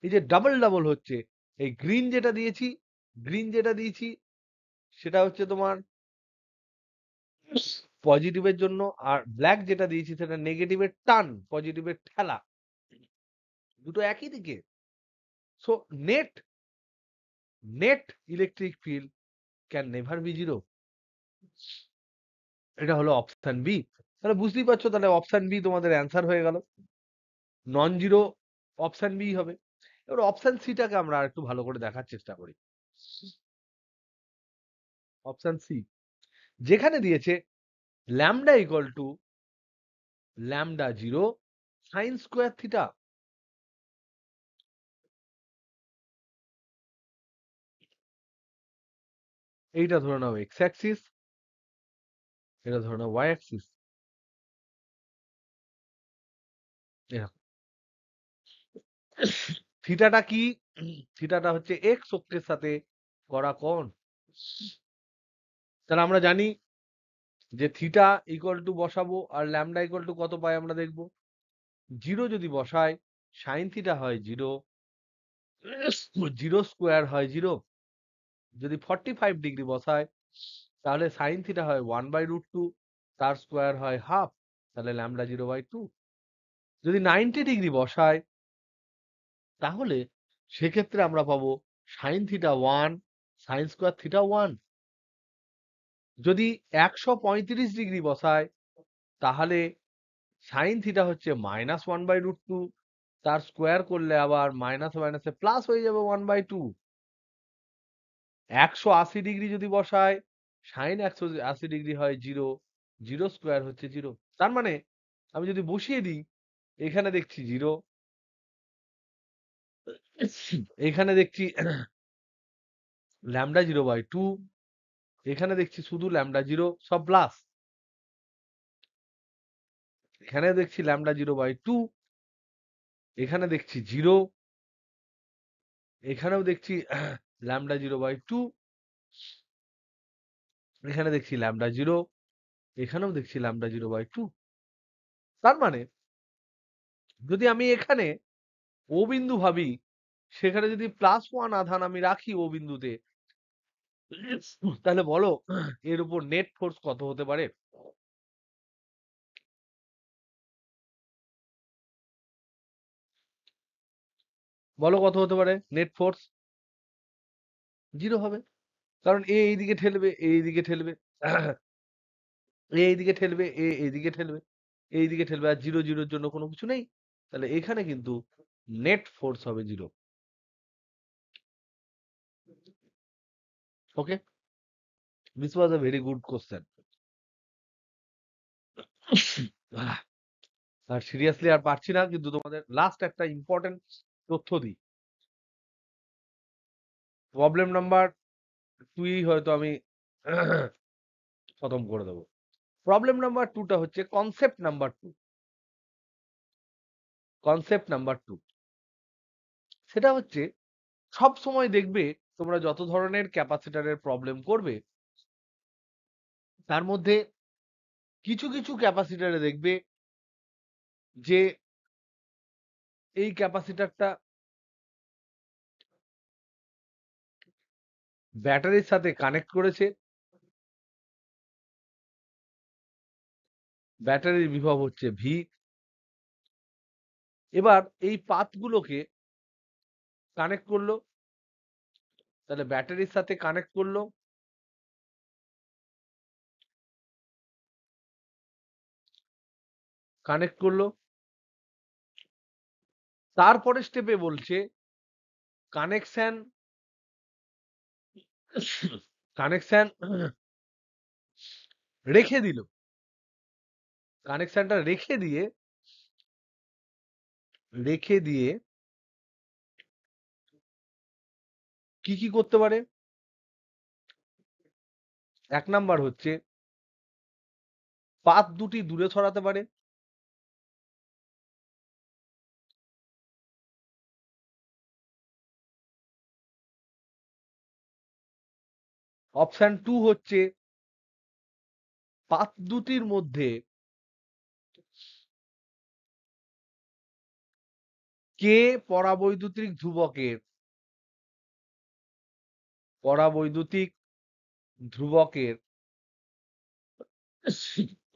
এই যে ডাবল ডাবল হচ্ছে, এই গ্রিন যেটা দিয়েছি সেটা হচ্ছে তোমার পজিটিভের জন্য, আর ব্ল্যাক যেটা দিয়েছি সেটা নেগেটিভের টান, পজিটিভের ঠেলা, দুটো একই দিকে। So net net electric field can never be zero. এটা হলো অপশন বি। তাহলে বুঝতেই পারছো, তাহলে অপশন বি তোমাদের অ্যান্সার হয়ে গেল, নন জিরো অপশন বি হবে। এবার অপশন সিটাকে আমরা একটু ভালো করে দেখার চেষ্টা করি। অপশন সি যেখানে দিয়েছে lambda equal to lambda zero sine square theta, এইটা ধরে নাও এক্স অ্যাক্সিস, এটা ধরে নাও ওয়াই অ্যাক্সিস। থিটাটা কি? থিটাটা হচ্ছে এক্স অক্ষের সাথে করা কোণ। তাহলে আমরা জানি যে থিটা ইকুয়াল টু বসাবো আর ল্যামডা ইকুয়াল টু কত পাই আমরা দেখবো। জিরো যদি বসাই সাইন থিটা হয় জিরো, জিরো স্কোয়ার হয় জিরো। যদি 45 ডিগ্রি বসায় তাহলে সাইন থিটা হয় 1/√2, তার স্কোয়ার হয় হাফ, তাহলে ল্যামডা 0/2। যদি 90 ডিগ্রি বসায় তাহলে সেক্ষেত্রে আমরা পাবো sine theta 1, sine square theta 1। যদি 135 ডিগ্রি বসায় তাহলে সাইন থিটা হচ্ছে -1/√2, তার স্কোয়ার করলে আবার মাইনাস মাইনাসে প্লাস হয়ে যাবে 1/2। 180 ডিগ্রি যদি বসায় সাইন 180 ডিগ্রি হয় জিরো, জিরো স্কোয়ার হচ্ছে জিরো। তার মানে আমি যদি বসিয়ে দিই, এখানে দেখছি জিরো, এখানে দেখছি ল্যামডা 0/2, এখানে দেখছি শুধু ল্যামডা জিরো সব প্লাস, এখানে দেখছি ল্যামডা 0/2, এখানে দেখছি জিরো, এখানেও দেখছি ল্যামডা 0/2, এখানে দেখছি ল্যামডা জিরো, এখানেও দেখছি ল্যামডা 0/2। তার মানে যদি আমি এখানে ও বিন্দু ভাবি, সেখানে যদি +1 আধান আমি রাখি ও বিন্দুতে, তাহলে বলো এর উপর নেট ফোর্স কত হতে পারে? বলো কত হতে পারে নেট ফোর্স? জিরো হবে। কারণ এ এইদিকে ঠেলবে, এ এইদিকে ঠেলবে, এ এইদিকে ঠেলবে, এ এইদিকে ঠেলবে, এইদিকে ঠেলবে, আর জিরো জিরোর জন্য কোনো কিছু নেই। তাহলে এখানে কিন্তু নেট ফোর্স হবে zero. Okay, this was a very good question. আর সিরিয়াসলি আর পারছি না, কিন্তু তোমাদের লাস্ট একটা ইম্পর্টেন্ট তথ্য দিই। প্রবলেম নাম্বার 2 হয়তো আমি খতম করে দেবো। প্রবলেম নাম্বার 2 টা হচ্ছে কনসেপ্ট নাম্বার 2। কনসেপ্ট নাম্বার 2 সেটা হচ্ছে, সব সময় দেখবে তোমরা যত ধরনের ক্যাপাসিটরের প্রবলেম করবে, তার মধ্যে কিছু কিছু ক্যাপাসিটরে দেখবে যে এই ক্যাপাসিটরটা ব্যাটারির সাথে কানেক্ট করেছে, ব্যাটারির বিভব হচ্ছে ভি। এবার এই পাতগুলোকে কানেক্ট করলো, তাহলে ব্যাটারির সাথে কানেক্ট করলো, কানেক্ট করলো, তারপরে স্টেপে বলছে কানেকশন, কানেকশন রেখে দিল, কানেকশনটা রেখে দিয়ে কি কি করতে পারে? এক নাম্বার হচ্ছে পাত দুটি দূরে সরাতে পারে। অপশন 2 হচ্ছে পাত দুটির মধ্যে কে পরাবৈদ্যুতিক ধ্রুবকের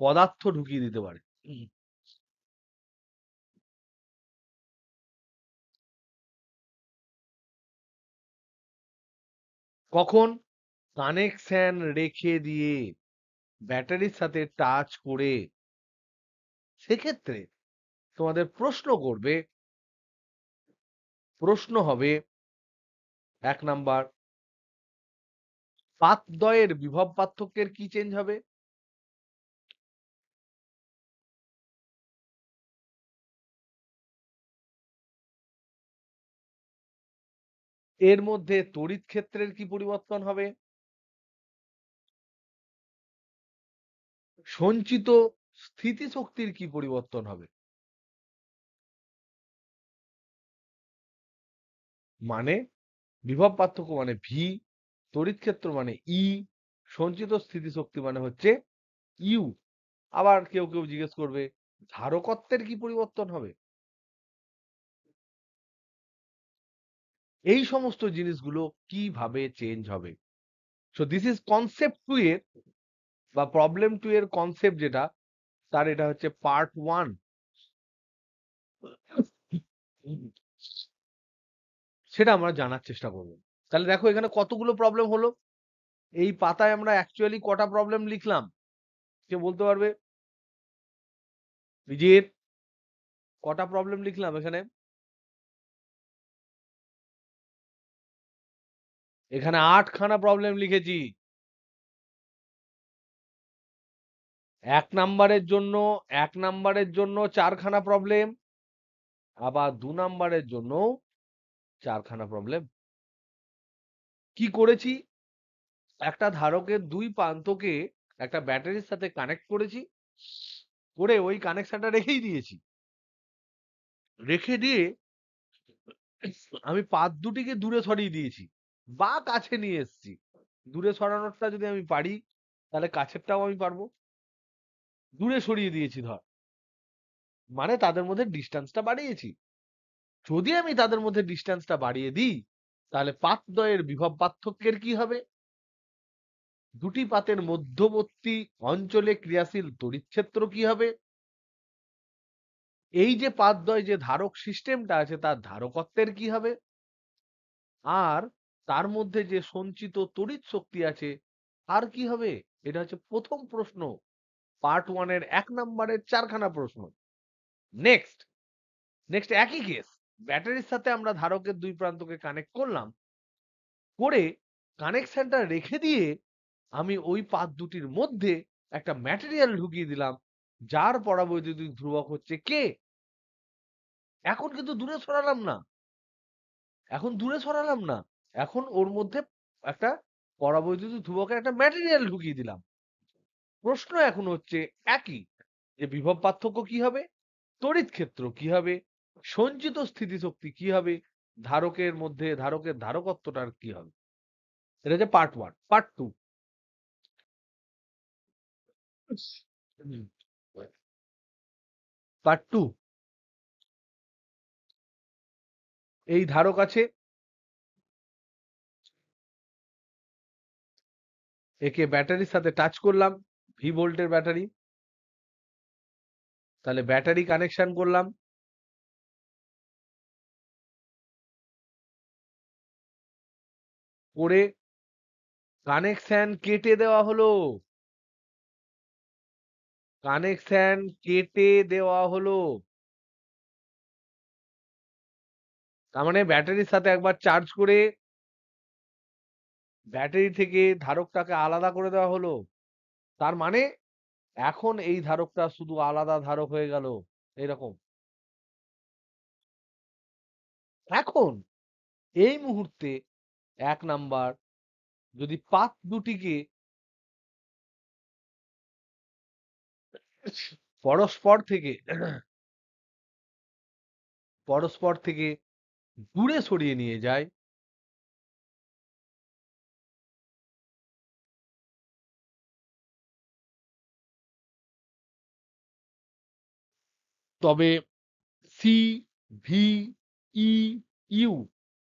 পদার্থ ঢুকিয়ে দিতে পারে? কখন? কানেকশন রেখে দিয়ে, ব্যাটারির সাথে টাচ করে। সেক্ষেত্রে তোমাদের প্রশ্ন হবে ১ নাম্বার, পাতদ্বয়ের বিভব পার্থক্যের কি চেঞ্জ হবে? এর মধ্যে তড়িৎ ক্ষেত্রের কি পরিবর্তন হবে? সঞ্চিত স্থিতিশক্তির কি পরিবর্তন হবে? মানে বিভব পার্থক্য মানে ভি, তড়িৎ ক্ষেত্র মানে ই, সঞ্চিত স্থিতিশক্তি মানে হচ্ছে ইউ। আবার কেউ জিজ্ঞেস করবে ধারকত্বের কি পরিবর্তন হবে? এই সমস্ত জিনিসগুলো কিভাবে চেঞ্জ হবে? সো দিস ইজ কনসেপ্ট 2 এর বা প্রবলেম 2 এর কনসেপ্ট যেটা, তার এটা হচ্ছে পার্ট 1। সেটা আমরা জানার চেষ্টা করব। তাহলে দেখো এখানে কতগুলো প্রবলেম হলো। এই পাতায় আমরা অ্যাকচুয়ালি কটা প্রবলেম লিখলাম? কে বলতে পারবে? বিজিত, কটা প্রবলেম লিখলাম এখানে? এখানে ৮ খানা প্রবলেম লিখেছি। ১ নাম্বারের জন্য ৪ খানা প্রবলেম, আবার ২ নাম্বারের জন্যও ৪ খানা প্রবলেম। কি করেছি? একটা ধারকের ২ প্রান্তকে একটা ব্যাটারির সাথে কানেক্ট করেছি। করে ওই কানেকশনটা রেখেই দিয়েছি। রেখে দিয়ে আমি পাত দুটিকে দূরে সরিয়ে দিয়েছি বা কাছে নিয়ে এসেছি। দূরে সরানোরটা যদি আমি পারি, তাহলে কাছেরটাও আমি পারবো। দূরে সরিয়ে দিয়েছি ধর, মানে তাদের মধ্যে ডিস্টেন্সটা বাড়িয়েছি। যদি আমি তাদের মধ্যে ডিস্টেন্সটা বাড়িয়ে দিই, তাহলে পাতদ্বয়ের বিভব পার্থক্যের কি হবে? দুটি পাতের মধ্যবর্তী অঞ্চলে ক্রিয়াশীল তড়িৎ ক্ষেত্র কি হবে? এই যে পাতদ্বয় যে ধারক সিস্টেমটা আছে তার ধারকত্বের কি হবে? আর তার মধ্যে যে সঞ্চিত তড়িৎ শক্তি আছে আর কি হবে? এটা হচ্ছে প্রথম প্রশ্ন, পার্ট 1 এর ১ নাম্বারের ৪ খানা প্রশ্ন। নেক্সট, একই কেস। ব্যাটারির সাথে আমরা ধারকের ২ প্রান্তকে কানেক্ট করলাম। করে কানেকশনটা রেখে দিয়ে আমি ওই পাত দুটির মধ্যে একটা ম্যাটেরিয়াল ঢুকিয়ে দিলাম, যার পরাবৈদ্যুতিক ধ্রুবক হচ্ছে কে। এখন কিন্তু দূরে সরালাম না। এখন ওর মধ্যে একটা পরাবৈদ্যুতিক ধ্রুবকের একটা ম্যাটেরিয়াল ঢুকিয়ে দিলাম। প্রশ্ন এখন হচ্ছে একই, যে বিভব পার্থক্য কি হবে? তড়িৎ ক্ষেত্র কি হবে? সঞ্চিত স্থিতিশক্তি কি হবে? ধারকের ধারকত্বটার কি হবে? এটা হচ্ছে পার্ট 1। পার্ট 2, পার্ট 2, এই ধারক আছে, একে ব্যাটারির সাথে টাচ করলাম, ভি ভোল্টের ব্যাটারি। তাহলে ব্যাটারি কানেকশন করলাম, করে কানেকশন কেটে দেওয়া হলো। কানেকশন কেটে দেওয়া হলো। তার মানে ব্যাটারির সাথে একবার চার্জ করে ব্যাটারি থেকে ধারকটাকে আলাদা করে দেওয়া হলো। তার মানে এখন এই ধারকটা শুধু আলাদা ধারক হয়ে গেল। এরকম। এখন এই মুহূর্তে ১ নাম্বার, যদি পাত দুটিকে পরস্পর থেকে দূরে সরিয়ে নিয়ে যায়, তবে সি, ভি ই, ইউ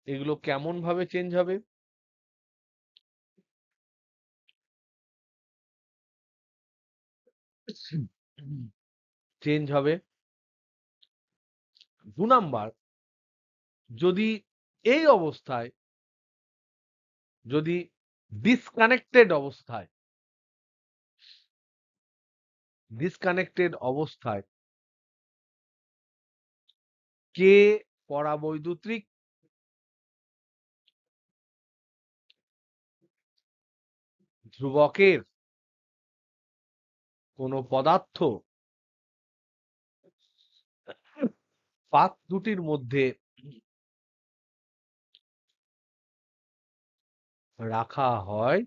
এগুলো কেমন ভাবে চেঞ্জ হবে? চেঞ্জ হবে ২ নাম্বার, যদি এই অবস্থায়, যদি ডিসকানেক্টেড অবস্থায়, ডিসকানেক্টেড অবস্থায় কে পরাবৈদ্যুতিক ধ্রুবকের কোনো পদার্থ পাত দুটির মধ্যে রাখা হয়,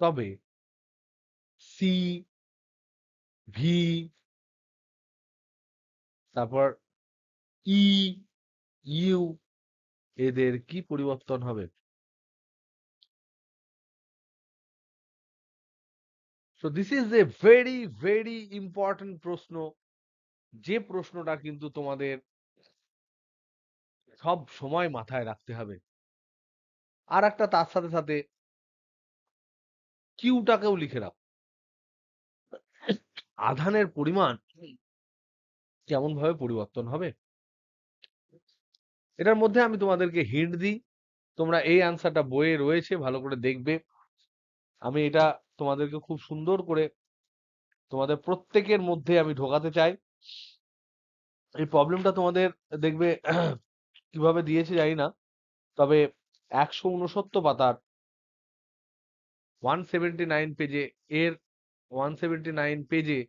তবে সি, ভি, তারপর ই, ইউ এদের কি পরিবর্তন হবে? So this is a very very important প্রশ্ন, যে প্রশ্নটা কিন্তু তোমাদের সব সময় মাথায় রাখতে হবে। আর একটা তার সাথে সাথে কিউটাকেও লিখে রাখো। আধানের পরিমাণ কেমন ভাবে পরিবর্তন হবে? এটার মধ্যে আমি তোমাদেরকে হিন্ট দিই, তোমরা এই আনসারটা বইয়ে রয়েছে, ভালো করে দেখবে। আমি এটা তোমাদেরকে খুব সুন্দর করে তোমাদের প্রত্যেকের মধ্যে আমি ঢোকাতে চাই। এই প্রবলেমটা তোমাদের দেখবে কিভাবে দিয়েছে জানি না, তবে ১৬৯ পাতার 179 পেজে, এর 179 পেজে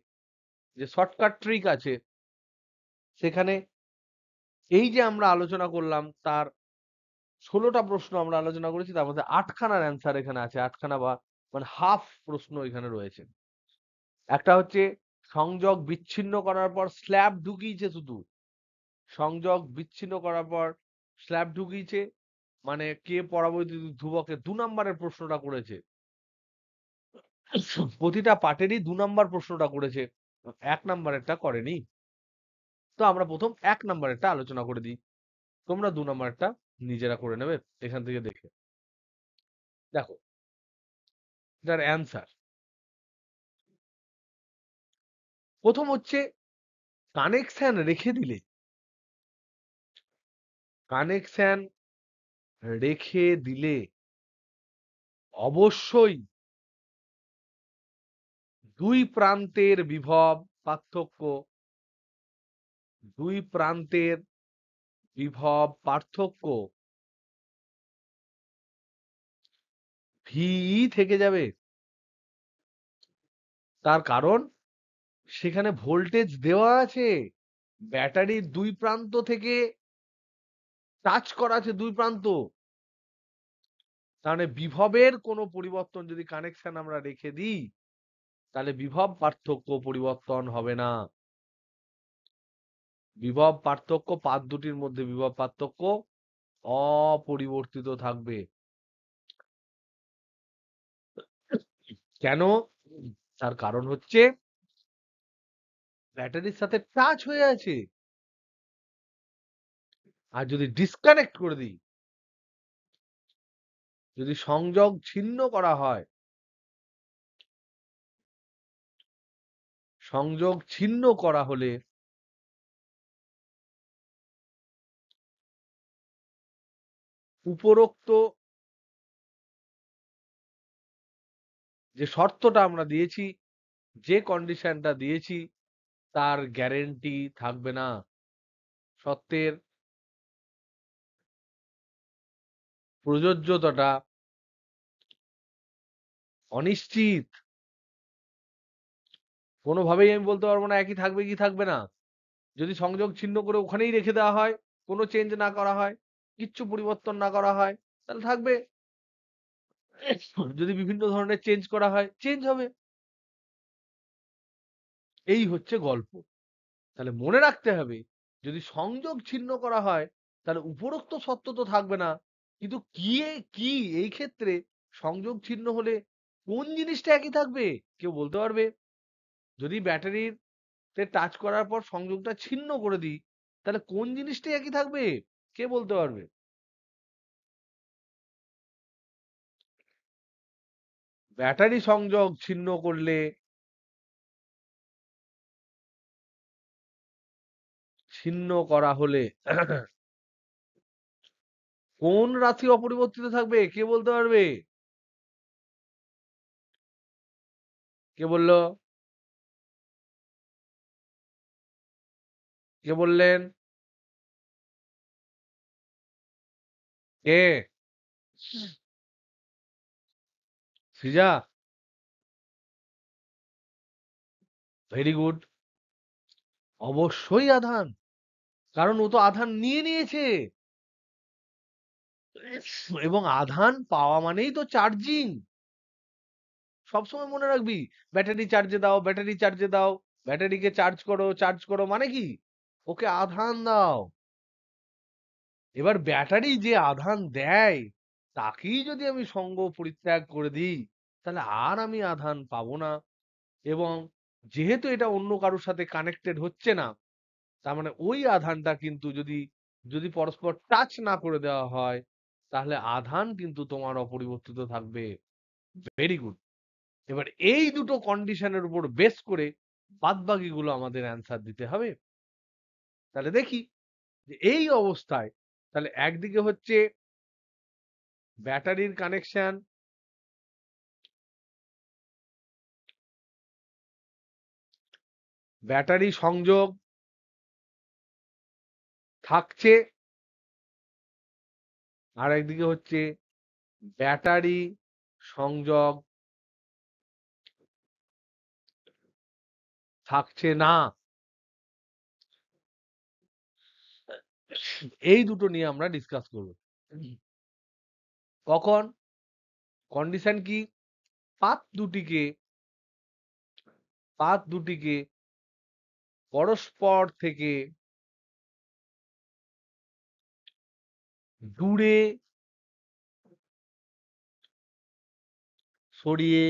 যে শর্টকাট ট্রিক আছে, সেখানে এই যে আমরা আলোচনা করলাম তার ১৬টা প্রশ্ন আমরা আলোচনা করেছি, তার মধ্যে ৮ খানার অ্যান্সার এখানে আছে। ৮ খানা বা মানে হাফ প্রশ্ন এখানে রয়েছে। একটা হচ্ছে সংযোগ বিচ্ছিন্ন করার পর স্ল্যাব ঢুকিয়েছে শুধু। সংযোগ বিচ্ছিন্ন করার পর স্ল্যাব ঢুকিয়েছে, মানে কে পরাবৈদ্যুতিক ধ্রুবকের ২ নাম্বারের প্রশ্নটা করেছে। প্রতিটা পার্টেরই ২ নাম্বার প্রশ্নটা করেছে। ১ নাম্বারেরটা করেনি। তো আমরা ১ম ১ নাম্বারেরটা আলোচনা করে দিই। তোমরা ২ নাম্বারেরটা নিজেরা করে নেবে এখান থেকে দেখে। দেখো, এটার অ্যান্সার। ১ম হচ্ছে কানেকশন রেখে দিলে, কানেকশন রেখে দিলে অবশ্যই ২ প্রান্তের বিভব পার্থক্য, ২ প্রান্তের বিভব পার্থক্য VE থেকে যাবে। তার কারণ সেখানে ভোল্টেজ দেওয়া আছে। ব্যাটারির ২ প্রান্ত থেকে টাচ করা আছে ২ প্রান্ত। তাহলে বিভবের কোনো পরিবর্তন যদি কানেকশন আমরা রেখে দিই, তাহলে বিভব পার্থক্য পরিবর্তন হবে না। বিভব পার্থক্য, পাত দুটির মধ্যে বিভব পার্থক্য অপরিবর্তিত থাকবে। কেন? তার কারণ হচ্ছে ব্যাটারির সাথে টাচ হয়ে আছে। আর যদি ডিসকানেক্ট করে দিই, যদি সংযোগ ছিন্ন করা হয়, সংযোগ ছিন্ন করা হলে উপরোক্ত যে শর্তটা আমরা দিয়েছি, যে কন্ডিশনটা দিয়েছি, তার গ্যারেন্টি থাকবে না। শর্তের প্রযোজ্যতাটা অনিশ্চিত। কোনোভাবেই আমি বলতে পারবো না একই থাকবে কি থাকবে না। যদি সংযোগ ছিন্ন করে ওখানেই রেখে দেওয়া হয়, কোনো চেঞ্জ না করা হয়, কিচ্ছু পরিবর্তন না করা হয়, তাহলে থাকবে। যদি বিভিন্ন ধরনের চেঞ্জ করা হয়, চেঞ্জ হবে। এই হচ্ছে গল্প। তাহলে মনে রাখতে হবে, যদি সংযোগ ছিন্ন করা হয়, তাহলে উপরোক্ত শর্ত তো থাকবে না। কিন্তু কি এই ক্ষেত্রে সংযোগ ছিন্ন হলে কোন জিনিসটা একই থাকবে? কেউ বলতে পারবে? যদি ব্যাটারিতে টাচ করার পর সংযোগটা ছিন্ন করে দিই, তাহলে কোন জিনিসটা একই থাকবে? কে বলতে পারবে? ব্যাটারি সংযোগ ছিন্ন করলে, ছিন্ন করা হলে কোন রাশি অপরিবর্তিত থাকবে? কে বলতে পারবে? কে বলল? কে বললেন? কে? সৃজা? Very good. অবশ্যই আধান। কারণ ও তো আধান নিয়ে নিয়েছে। এবং আধান পাওয়া মানেই তো চার্জিং। সবসময় মনে রাখবি, ব্যাটারি চার্জে দাও, ব্যাটারি চার্জে দাও, ব্যাটারিকে চার্জ করো মানে কি? ওকে আধান দাও। এবার ব্যাটারি যে আধান দেয়, তাকেই যদি আমি সঙ্গ পরিত্যাগ করে দিই, তাহলে আর আমি আধান পাবো না। এবং যেহেতু এটা অন্য কারোর সাথে কানেক্টেড হচ্ছে না, তার মানে ওই আধানটা কিন্তু যদি যদি পরস্পর টাচ না করে দেওয়া হয়, তাহলে আধান কিন্তু তোমার অপরিবর্তিত থাকবে। Very good. এবার এই দুটো কন্ডিশনের উপর বেস করে বাদবাকিগুলো আমাদের অ্যান্সার দিতে হবে। তাহলে দেখি যে এই অবস্থায়, তাহলে একদিকে হচ্ছে ব্যাটারির কানেকশন, ব্যাটারি সংযোগ থাকছে, আর একদিকে হচ্ছে ব্যাটারি সংযোগ থাকছে না। এই দুটো নিয়ে আমরা ডিসকাস করব। কখন? কন্ডিশন কি? পাত দুটিকে পাত দুটিকে পরস্পর থেকে দূরে সরিয়ে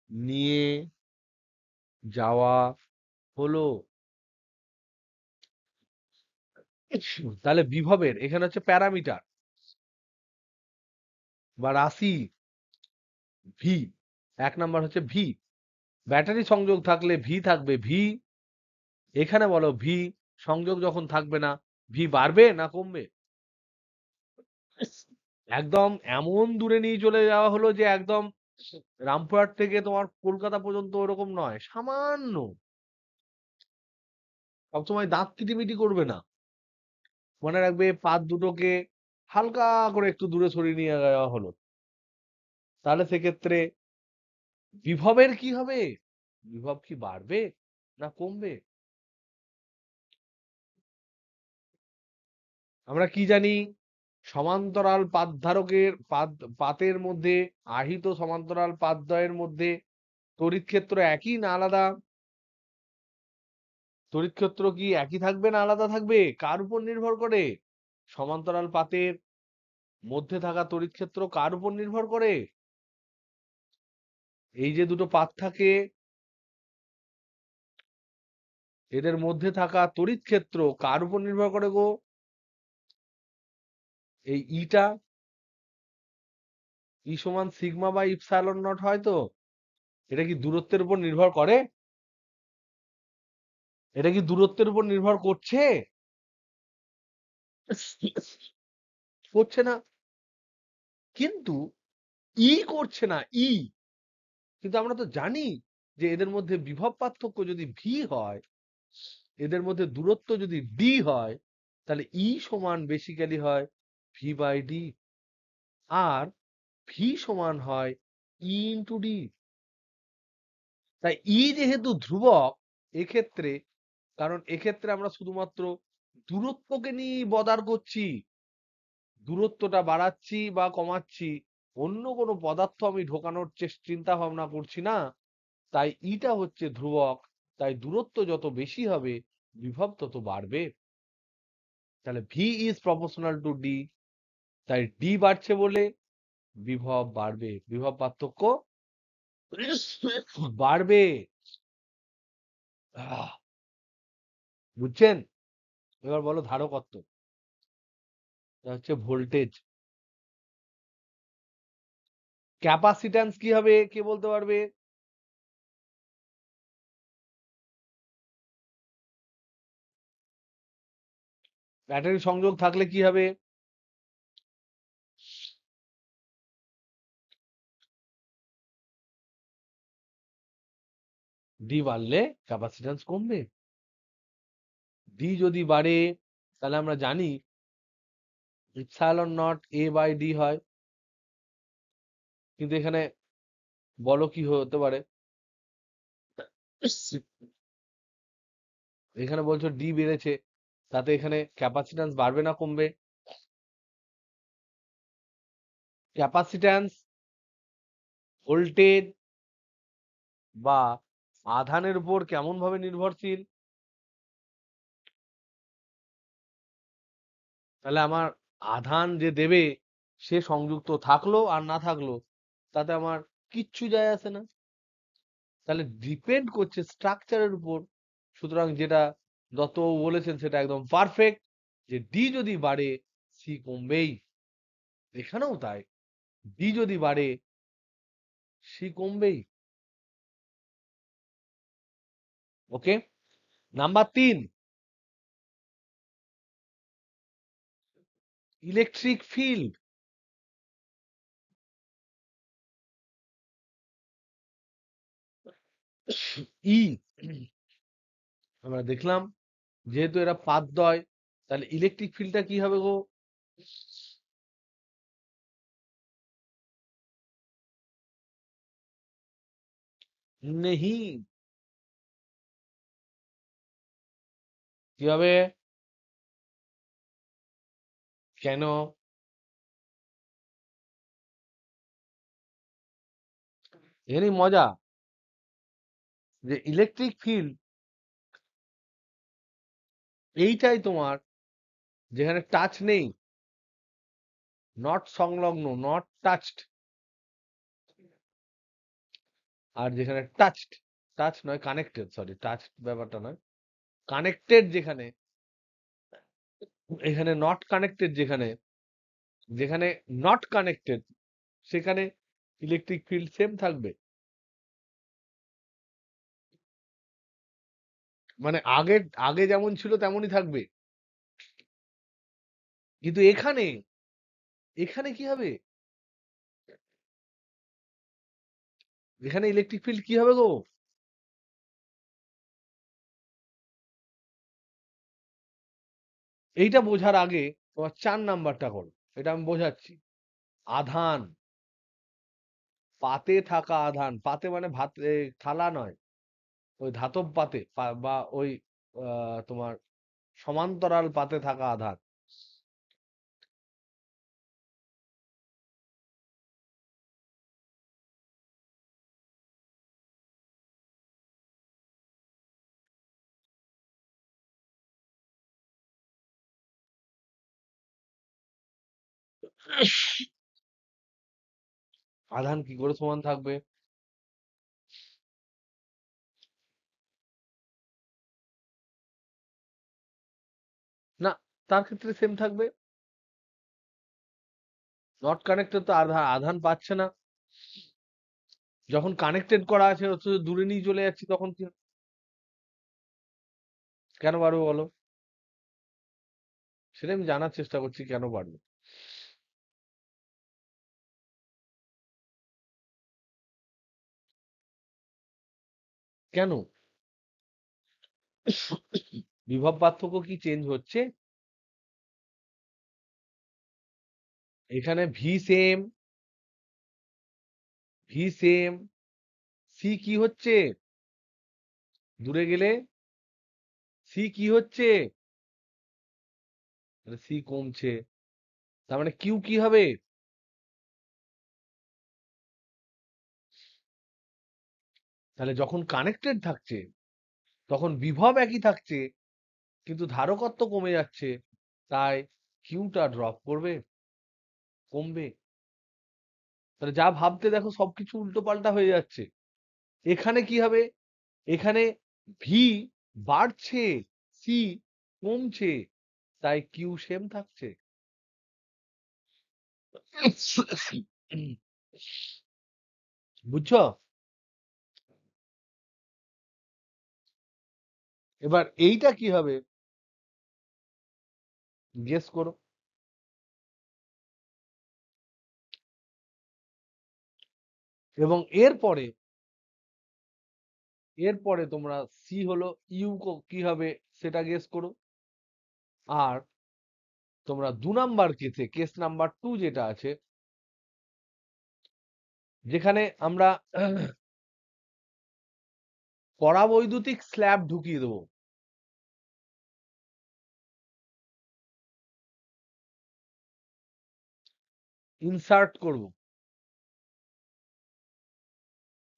নিয়ে যাওয়া হলো। তাহলে বিভবের এখানে হচ্ছে প্যারামিটার বা রাশি ভি। এক নাম্বার হচ্ছে ভি। ব্যাটারি সংযোগ থাকলে ভি থাকবে ভি। এখানে বলো ভি সংযোগ যখন থাকবে না, ভি বাড়বে না কমবে? একদম এমন দূরে নিয়ে চলে যাওয়া হলো যে একদম রামপুরহাট থেকে তোমার কলকাতা পর্যন্ত ওরকম নয়, সামান্য। সবসময় দাঁত কিটিমিটি করবে না। মনে রাখবে পাত দুটোকে হালকা করে একটু দূরে সরিয়ে নিয়ে যাওয়া হলো। তাহলে সেক্ষেত্রে বিভবের কি হবে? বিভব কি বাড়বে না কমবে? আমরা কি জানি? সমান্তরাল পাতধারকের পাতের মধ্যে, আহিত সমান্তরাল পাতদ্বয়ের মধ্যে তড়িৎ ক্ষেত্র একই না আলাদা? তড়িৎ ক্ষেত্র কি একই থাকবে না আলাদা থাকবে? কার উপর নির্ভর করে? সমান্তরাল পাতের মধ্যে থাকা তড়িৎ ক্ষেত্র কার উপর নির্ভর করে? এই যে দুটো পাত থাকে, এদের মধ্যে থাকা তড়িৎ ক্ষেত্র কার উপর নির্ভর করে গো? এই ইটা, ই সমান সিগমা বা ইপসাইলন নট হয় তো? এটা কি দূরত্বের উপর নির্ভর করে? এটা কি দূরত্বের উপর নির্ভর করছে? করছে না। কিন্তু করছে না কিন্তু আমরা তো জানি যে এদের মধ্যে বিভব পার্থক্য যদি ভি হয়, এদের মধ্যে দূরত্ব যদি ডি হয়, তাহলে সমান বেসিক্যালি হয় ভি বাই ডি। আর ভি সমান হয় ইন্টু ডি। তাই যেহেতু ধ্রুবক এক্ষেত্রে, কারণ এক্ষেত্রে আমরা শুধুমাত্র দূরত্বকে নিয়ে বদার করছি, দূরত্বটা বাড়াচ্ছি বা কমাচ্ছি, অন্য কোনো পদার্থ আমি ঢোকানোর চিন্তা ভাবনা করছি না। তাই ইটা হচ্ছে ধ্রুবক, তাই দূরত্ব যত বেশি হবে বিভব তত বাড়বে। তাহলে V is proportional to D. তাই ডি বাড়ছে বলে বিভব বাড়বে, বিভব পার্থক্য বাড়বে। বুঝছেন? এবার বলো ধারকত্ব। এটা হচ্ছে ভোল্টেজ। ক্যাপাসিট্যান্স কি হবে কে বলতে পারবে? ব্যাটারি সংযোগ থাকলে কি হবে? ডি বাড়লে ক্যাপাসিট্যান্স কমবে। ডি যদি বাড়ে তাহলে আমরা জানি epsilon naught A by D হয়, কিন্তু এখানে বলো কি হতে পারে? এখানে বলছো ডি বেড়েছে, তাতে এখানে ক্যাপাসিট্যান্স বাড়বে না কমবে? ক্যাপাসিট্যান্স ভোল্টেজ বা আধানের উপর কেমন ভাবে নির্ভরশীল? তাহলে আমার আধান যে দেবে সে সংযুক্ত থাকলো আর না থাকলো তাতে আমার কিচ্ছু যায় আসে না। তাহলে ডিপেন্ড করছে স্ট্রাকচারের উপর। সুতরাং যেটা দত্তবাবু বলেছেন সেটা একদম পারফেক্ট, যে ডি যদি বাড়ে সি কমবেই। এখানেও তাই, ডি যদি বাড়ে সি কমবেই। ওকে। Number 3, electric field. ই আমরা দেখলাম যেহেতু এরা পাতদয়, তাহলে ইলেকট্রিক ফিল্ডটা কি হবে গো? নেহি। কি হবে? কেন? এরই মজা, যে ইলেকট্রিক ফিল্ড এইটাই তোমার, যেখানে টাচ নেই, নট সংলগ্ন, নট টাচড, আর যেখানে টাচড, টাচ নয় কানেক্টেড, সরি টাচ ব্যাপারটা নয়, কানেক্টেড যেখানে, এখানে নট কানেক্টেড যেখানে, যেখানে নট কানেক্টেড সেখানে ইলেকট্রিক ফিল্ড সেম থাকবে। মানে আগে আগে যেমন ছিল তেমনই থাকবে। কিন্তু এখানে, এখানে কি হবে? এখানে ইলেকট্রিক ফিল্ড কি হবে গো? এইটা বোঝার আগে তোমার 4 নাম্বারটা করো, এটা আমি বোঝাচ্ছি। আধান, পাতে থাকা আধান, পাতে মানে ভাত থালা নয়, ওই ধাতব পাতে বা ওই তোমার সমান্তরাল পাতে থাকা আধান। আধান কি করে সমান থাকবে? না, তার ক্ষেত্রে সেম থাকবে। নট কানেক্টেড তো আধান পাচ্ছে না, যখন কানেক্টেড করা আছে অথচ দূরে নিয়ে চলে যাচ্ছি তখন কি হবে? কেন পারবে বলো? সেটা আমি জানার চেষ্টা করছি কেন পারবে। কেন? বিভব পার্থক্য কি চেঞ্জ হচ্ছে? এখানে V same, V same, C কি হচ্ছে? দূরে গেলে সি কি হচ্ছে? সি কমছে। তার মানে কিউ কি হবে? তাহলে যখন কানেক্টেড থাকছে তখন বিভব একই থাকছে, কিন্তু ধারকত্ব কমে যাচ্ছে, তাই কিউটা ড্রপ করবে, কমবে। তাহলে যা ভাবতে দেখো সবকিছু উল্টো পাল্টা হয়ে যাচ্ছে। এখানে কি হবে? এখানে ভি বাড়ছে, সি কমছে, তাই কিউ সেম থাকছে। বুঝছো? এবার এইটা কি হবে গেস করো। এবং এরপরে তোমরা সি হলো ইউ কি হবে সেটা গেস করো। আর তোমরা ২ নাম্বার কেস নাম্বার 2 যেটা আছে, যেখানে আমরা পরাবৈদ্যুতিক স্ল্যাব ঢুকিয়ে দেবো। ইনসার্ট করব।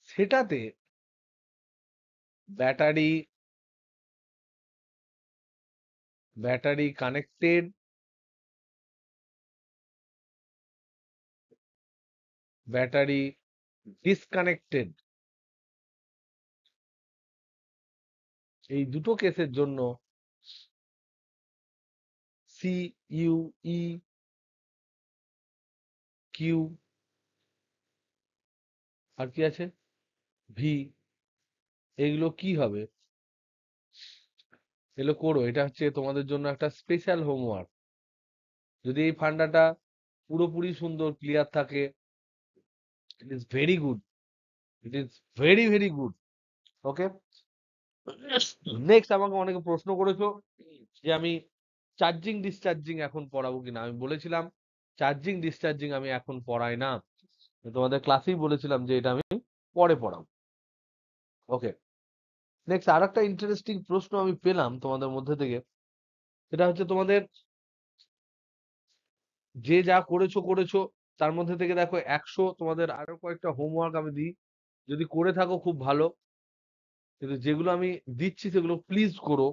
সেটাতে ব্যাটারি কানেক্টেড, ব্যাটারি ডিসকানেক্টেড, এই দুটো কেসের জন্য সি, ইউ, ই, কিউ, আর কি আছে ভি, এগুলো কি হবে এগুলো করো। এটা হচ্ছে তোমাদের জন্য একটা স্পেশাল হোমওয়ার্ক। যদি এই ফান্ডাটা পুরোপুরি সুন্দর ক্লিয়ার থাকে, it is very good, it is very very good. Okay, next আমাকে অনেকে প্রশ্ন করেছো যে আমি চার্জিং ডিসচার্জিং এখন পড়াবো কিনা। আমি বলেছিলাম চার্জিং ডিসচার্জিং আমি এখন পড়াই না, তোমাদের ক্লাসেই বলেছিলাম যে এটা আমি পরে পড়াবো। ওকে, নেক্সট আর একটা ইন্টারেস্টিং প্রশ্ন আমি পেলাম তোমাদের মধ্যে থেকে। সেটা হচ্ছে তোমাদের যে যা করেছো করেছো, তার মধ্যে থেকে দেখো 100, তোমাদের আরো কয়েকটা হোমওয়ার্ক আমি দিই, যদি করে থাকো খুব ভালো, কিন্তু যেগুলো আমি দিচ্ছি সেগুলো প্লিজ করো।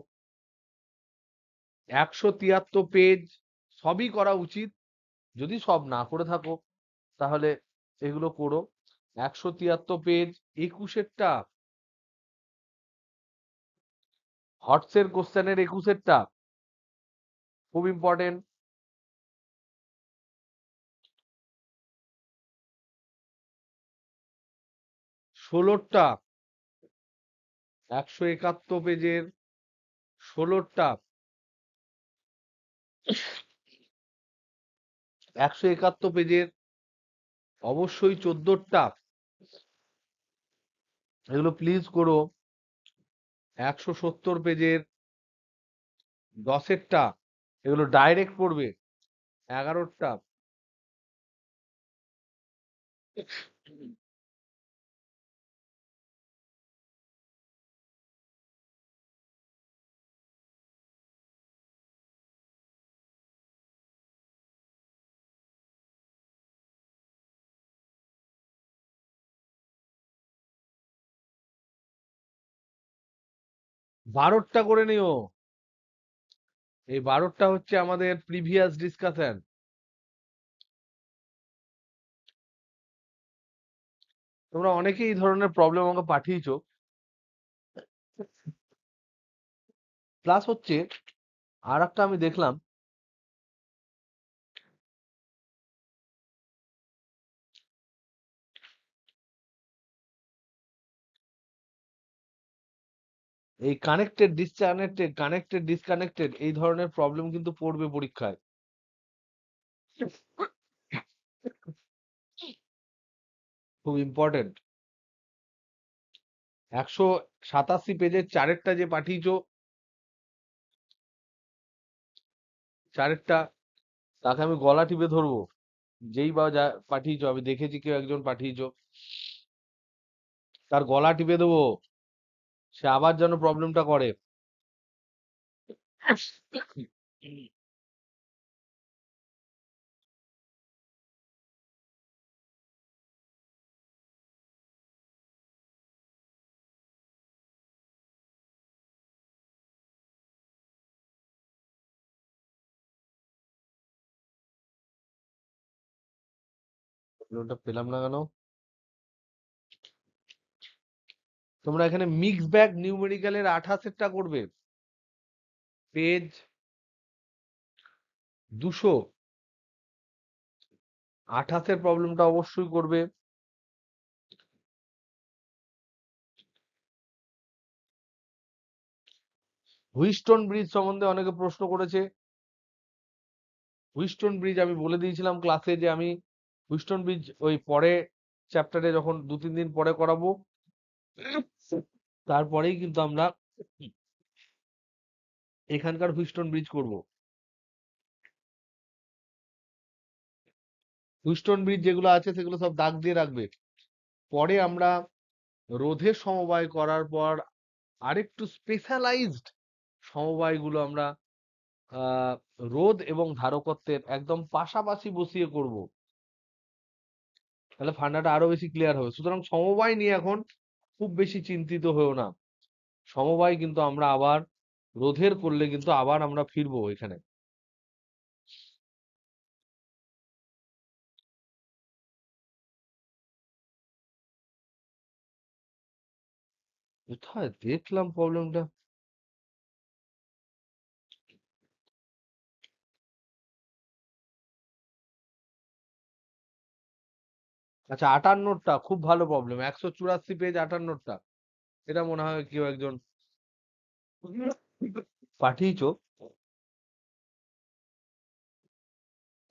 173 পেজ সবই করা উচিত। যদি সব না করে থাকো তাহলে এগুলো করো। 173 পেজ, 21এরটা হটসের কোশ্চেনের, 21এরটা খুব ইম্পর্টেন্ট। 16টা 171 পেজের 16টা 171 পেজের অবশ্যই 14টা, এগুলো প্লিজ করো। 170 পেজের 10এরটা, এগুলো ডাইরেক্ট পড়বে। 11টা, টা 12টা করে নিও। এই 12টা হচ্ছে আমাদের প্রিভিয়াস ডিসকাশন। তোমরা অনেকেই এই ধরনের প্রবলেম আমাকে পাঠিয়েছো। প্লাস হচ্ছে আর একটা আমি দেখলাম, এই কানেক্টেড ডিসকানেক্টেড এই ধরনের প্রবলেম কিন্তু পড়বে পরীক্ষায়। খুব ইম্পর্টেন্ট। 187 পেজের 4এরটা যে পাঠিয়েছো, 4এরটা, তাকে আমি গলা টিপে ধরবো। যেই বা যা পাঠিয়েছো, আমি দেখেছি কেউ একজন পাঠিয়েছো, তার গলা টিপে দেবো, সে আবার যেন প্রবলেমটা করে। প্রবলেমটা পেলাম না কেন? তোমরা এখানে মিক্স ব্যাগ নিউমেরিক্যালের 28এরটা করবে। পেজ 228 প্রবলেমটা অবশ্যই করবে। হুইস্টন ব্রিজ সম্বন্ধে অনেকে প্রশ্ন করেছে। হুইস্টন ব্রিজ আমি বলে দিয়েছিলাম ক্লাসে যে আমি হুইস্টন ব্রিজ ওই পরে চ্যাপ্টারে যখন 2-3 দিন পরে করাবো, তারপরেই কিন্তু আমরা এখানকার হুইস্টন ব্রিজ করব। হুইস্টন ব্রিজ যেগুলো আছে সেগুলো সব দাগ দিয়ে রাখবে। পরে আমরা রোধের সমবায় করার পর আরেকটু স্পেশালাইজড সমবায়গুলো আমরা আহ রোধ এবং ধারকত্বের একদম পাশাপাশি বসিয়ে করব। তাহলে ফান্ডাটা আরো বেশি ক্লিয়ার হবে। সুতরাং সমবায় নিয়ে এখন খুব বেশি চিন্তিত হয়েও না। সমবায় কিন্তু আমরা আবার রোধের করলে কিন্তু আবার আমরা ফিরবো এখানে। কোথায় দেখলাম প্রবলেমটা? আচ্ছা, 58টা খুব ভালো প্রবলেম। 184 পেজ 58টা। এটা মনে হয় কেউ একজন পাঠিয়েছো।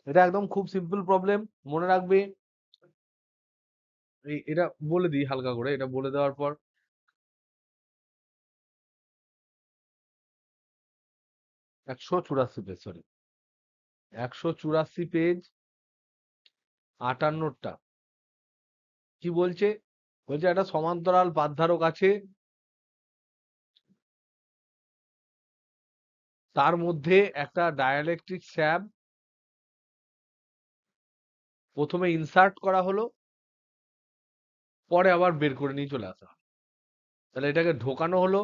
এটা একদম খুব সিম্পল প্রবলেম। মনে রাখবে, এটা বলে দিই হালকা করে। এটা বলে দেওয়ার পর 184 পেজ, সরি, 184 পেজ 58টা। কি বলছে? বলছে একটা সমান্তরাল পাতধারক আছে, তার মধ্যে একটা ডাইইলেকট্রিক শ্যাব প্রথমে ইনসার্ট করা হলো, পরে আবার বের করে নিয়ে চলে আসা হলো। তাহলে এটাকে ঢোকানো হলো,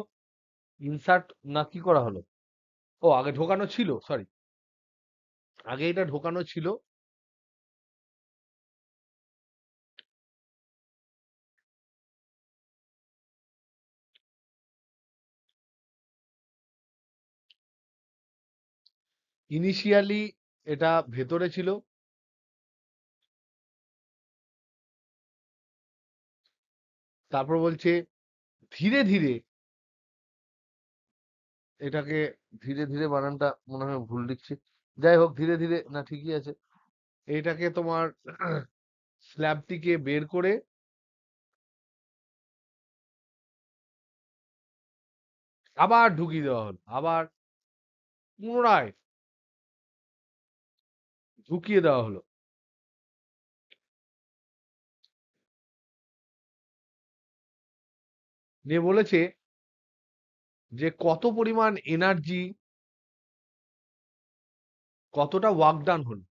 ইনসার্ট না কি করা হলো? ও, আগে ঢোকানো ছিল, সরি, আগে এটা ঢোকানো ছিল। ইনিশিয়ালি এটা ভেতরে ছিল, তারপর বলছে ধীরে ধীরে এটাকে, ধীরে ধীরে বানানটা মনে হয় ভুল লিখছি। যাই হোক, ধীরে ধীরে না ঠিকই আছে। এটাকে তোমার স্ল্যাবটিকে বের করে আবার ঢুকিয়ে দেওয়া হলো, আবার পুনরায় ঢুকিয়ে দেওয়া হলো। নিয়ে বলেছে যে কত পরিমাণ এনার্জি, কতটা ওয়ার্ক ডান হলো,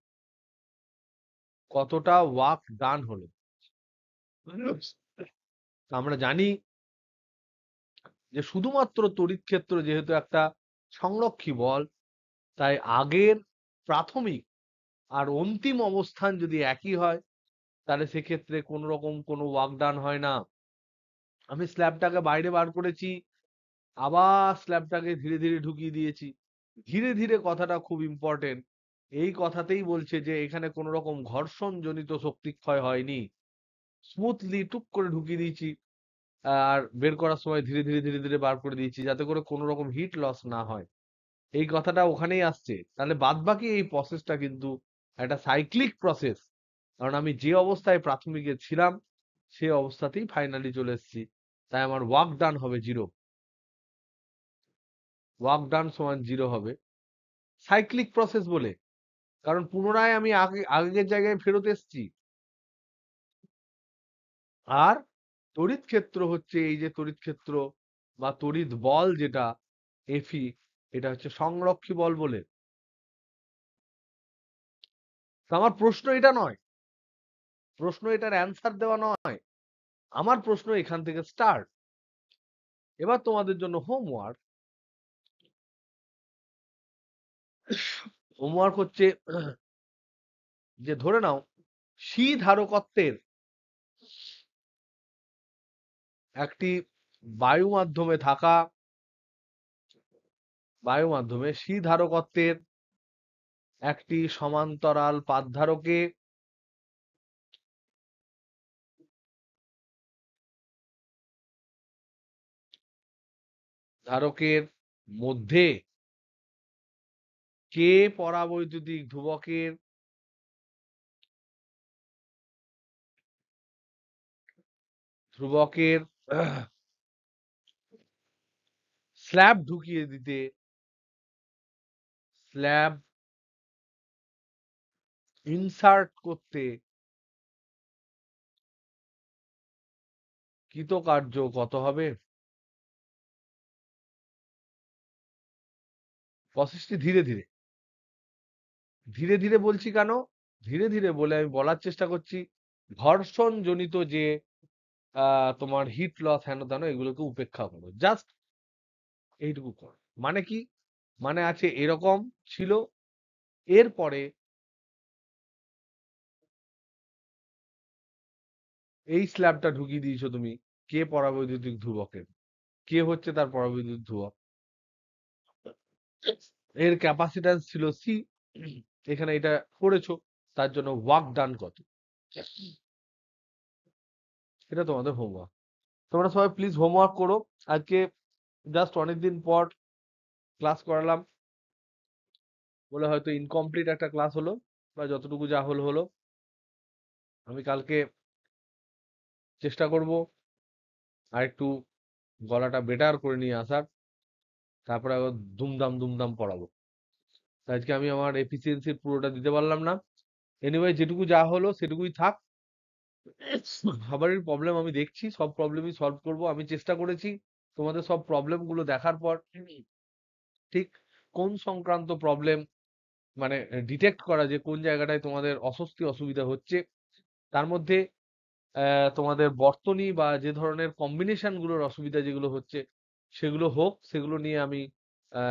কতটা ওয়ার্ক ডান হলো। আমরা জানি যে শুধুমাত্র তড়িৎ ক্ষেত্র যেহেতু একটা সংরক্ষী বল, তাই আগের প্রাথমিক আর অন্তিম অবস্থান যদি একই হয়, তাহলে সেক্ষেত্রে কোন রকম কোনো ওয়ার্ক ডান হয় না। আমি স্ল্যাবটাকে বাইরে বার করেছি, আবার স্ল্যাবটাকে ধীরে ধীরে ঢুকিয়ে দিয়েছি। ধীরে ধীরে কথাটা খুব ইম্পর্টেন্ট। এই কথাতেই বলছে যে এখানে কোন রকম ঘর্ষণ জনিত শক্তি ক্ষয় হয়নি, স্মুথলি টুক করে ঢুকিয়ে দিয়েছি। আর বের করার সময় ধীরে ধীরে ধীরে ধীরে বার করে দিয়েছি, যাতে করে কোনো রকম হিট লস না হয়। এই কথাটা ওখানেই আসছে। তাহলে বাদবাকি এই প্রসেসটা কিন্তু একটা সাইক্লিক প্রসেস। কারণ আমি যে অবস্থায় প্রাথমিকে ছিলাম সে অবস্থাতেই ফাইনালি চলে এসেছি। তাই আমার ওয়ার্ক ডান হবে 0। ওয়ার্ক ডান সমান 0 হবে সাইক্লিক প্রসেস বলে। কারণ পুনরায় আমি আগের জায়গায় ফেরত এসেছি। আর তড়িৎ ক্ষেত্র হচ্ছে, এই যে তড়িৎ ক্ষেত্র বা তড়িৎ বল যেটা এফি, এটা হচ্ছে সংরক্ষী বল বলে। তো আমার প্রশ্ন এটা নয়, প্রশ্ন এটার অ্যান্সার দেওয়া নয়, আমার প্রশ্ন এখান থেকে স্টার্ট। এবার তোমাদের জন্য হোমওয়ার্ক। হোমওয়ার্ক হচ্ছে যে ধরে নাও সি ধারকত্বের একটি বায়ু মাধ্যমে থাকা বায়ু মাধ্যমে সি ধারকত্বের একটি সমান্তরাল পাতধারকে ধারকের মধ্যে কে পরাবৈদ্যুতিক ধ্রুবকের স্ল্যাব ঢুকিয়ে দিতে স্ল্যাব ইনসার্ট করতে কৃতকার্য কত হবে? প্রসেসটি ধীরে ধীরে ধীরে ধীরে বলছি কেন? ধীরে ধীরে বলে আমি বলার চেষ্টা করছি ঘর্ষণ জনিত যে তোমার হিট লস হেন তেন এগুলোকে উপেক্ষা করো, জাস্ট এইটুকু করো। মানে কি? মানে আছে এরকম ছিল, এরপরে এই স্ল্যাবটা ঢুকিয়ে দিয়েছো তুমি কে পরাবৈদ্যুতিক ধ্রুবকের, কে হচ্ছে তার পরাবৈদ্যুতিক ধ্রুবক, এর ক্যাপাসিট্যান্স ছিল সি, এখানে এটা করেছো, তার জন্য ওয়ার্ক ডান কত, এটা তোমাদের হোমওয়ার্ক। তোমরা সবাই প্লিজ হোমওয়ার্ক করো। আজকে জাস্ট অনেকদিন পর ক্লাস করালাম বলে হয়তো ইনকমপ্লিট একটা ক্লাস হলো, বা যতটুকু যা হলো হলো। আমি কালকে চেষ্টা করব আর একটু গলাটা বেটার করে নিয়ে আসার, তারপরে আবার দুমদাম দুমদাম পড়াবো। আজকে আমি আমার এফিসিয়েন্সির পুরোটা দিতে পারলাম না। এনিওয়ে যেটুকু যা হলো সেটুকুই থাক। সবারই প্রবলেম আমি দেখছি, সব প্রবলেমই সলভ করব। আমি চেষ্টা করেছি তোমাদের সব প্রবলেম গুলো দেখার পর ঠিক কোন সংক্রান্ত প্রবলেম মানে ডিটেক্ট করা, যে কোন জায়গাটায় তোমাদের অস্বস্তি অসুবিধা হচ্ছে, তার মধ্যে তোমাদের বর্তনী বা যে ধরনের কম্বিনেশন গুলোর অসুবিধা যেগুলো হচ্ছে সেগুলো হোক, সেগুলো নিয়ে আমি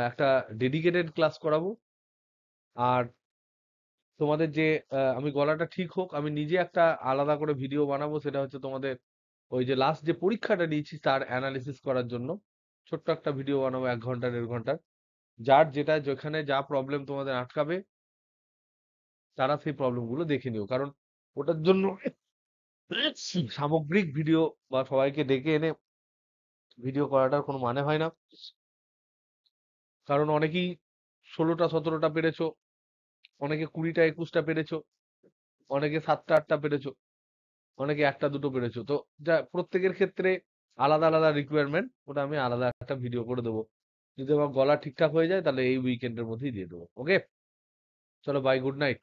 একটা ডেডিকেটেড ক্লাস করাবো। আর তোমাদের যে আমি গলাটা ঠিক হোক, আমি নিজে একটা আলাদা করে ভিডিও বানাবো, সেটা হচ্ছে তোমাদের ওই যে লাস্ট যে পরীক্ষাটা নিয়েছি তার অ্যানালিসিস করার জন্য ছোট্ট একটা ভিডিও বানাবো 1 ঘন্টা 1.5 ঘন্টার। যার যেটা যেখানে যা প্রবলেম তোমাদের আটকাবে তারা সেই প্রবলেম গুলো দেখে নিও, কারণ ওটার জন্য সামগ্রিক ভিডিও বা সবাইকে ডেকে এনে ভিডিও করাটার কোনো মানে হয় না। কারণ অনেকেই 16টা 17টা পেরেছো, অনেকে 20টা 21টা পেরেছো, অনেকে 7টা 8টা পেরেছো, অনেকে 1টা 2টো পেরেছো। তো যা প্রত্যেকের ক্ষেত্রে আলাদা আলাদা রিকোয়ারমেন্ট, ওটা আমি আলাদা একটা ভিডিও করে দেবো। যদি আমার গলা ঠিকঠাক হয়ে যায় তাহলে এই উইকেন্ডের মধ্যেই দিয়ে দেবো। ওকে, চলো বাই, গুড নাইট।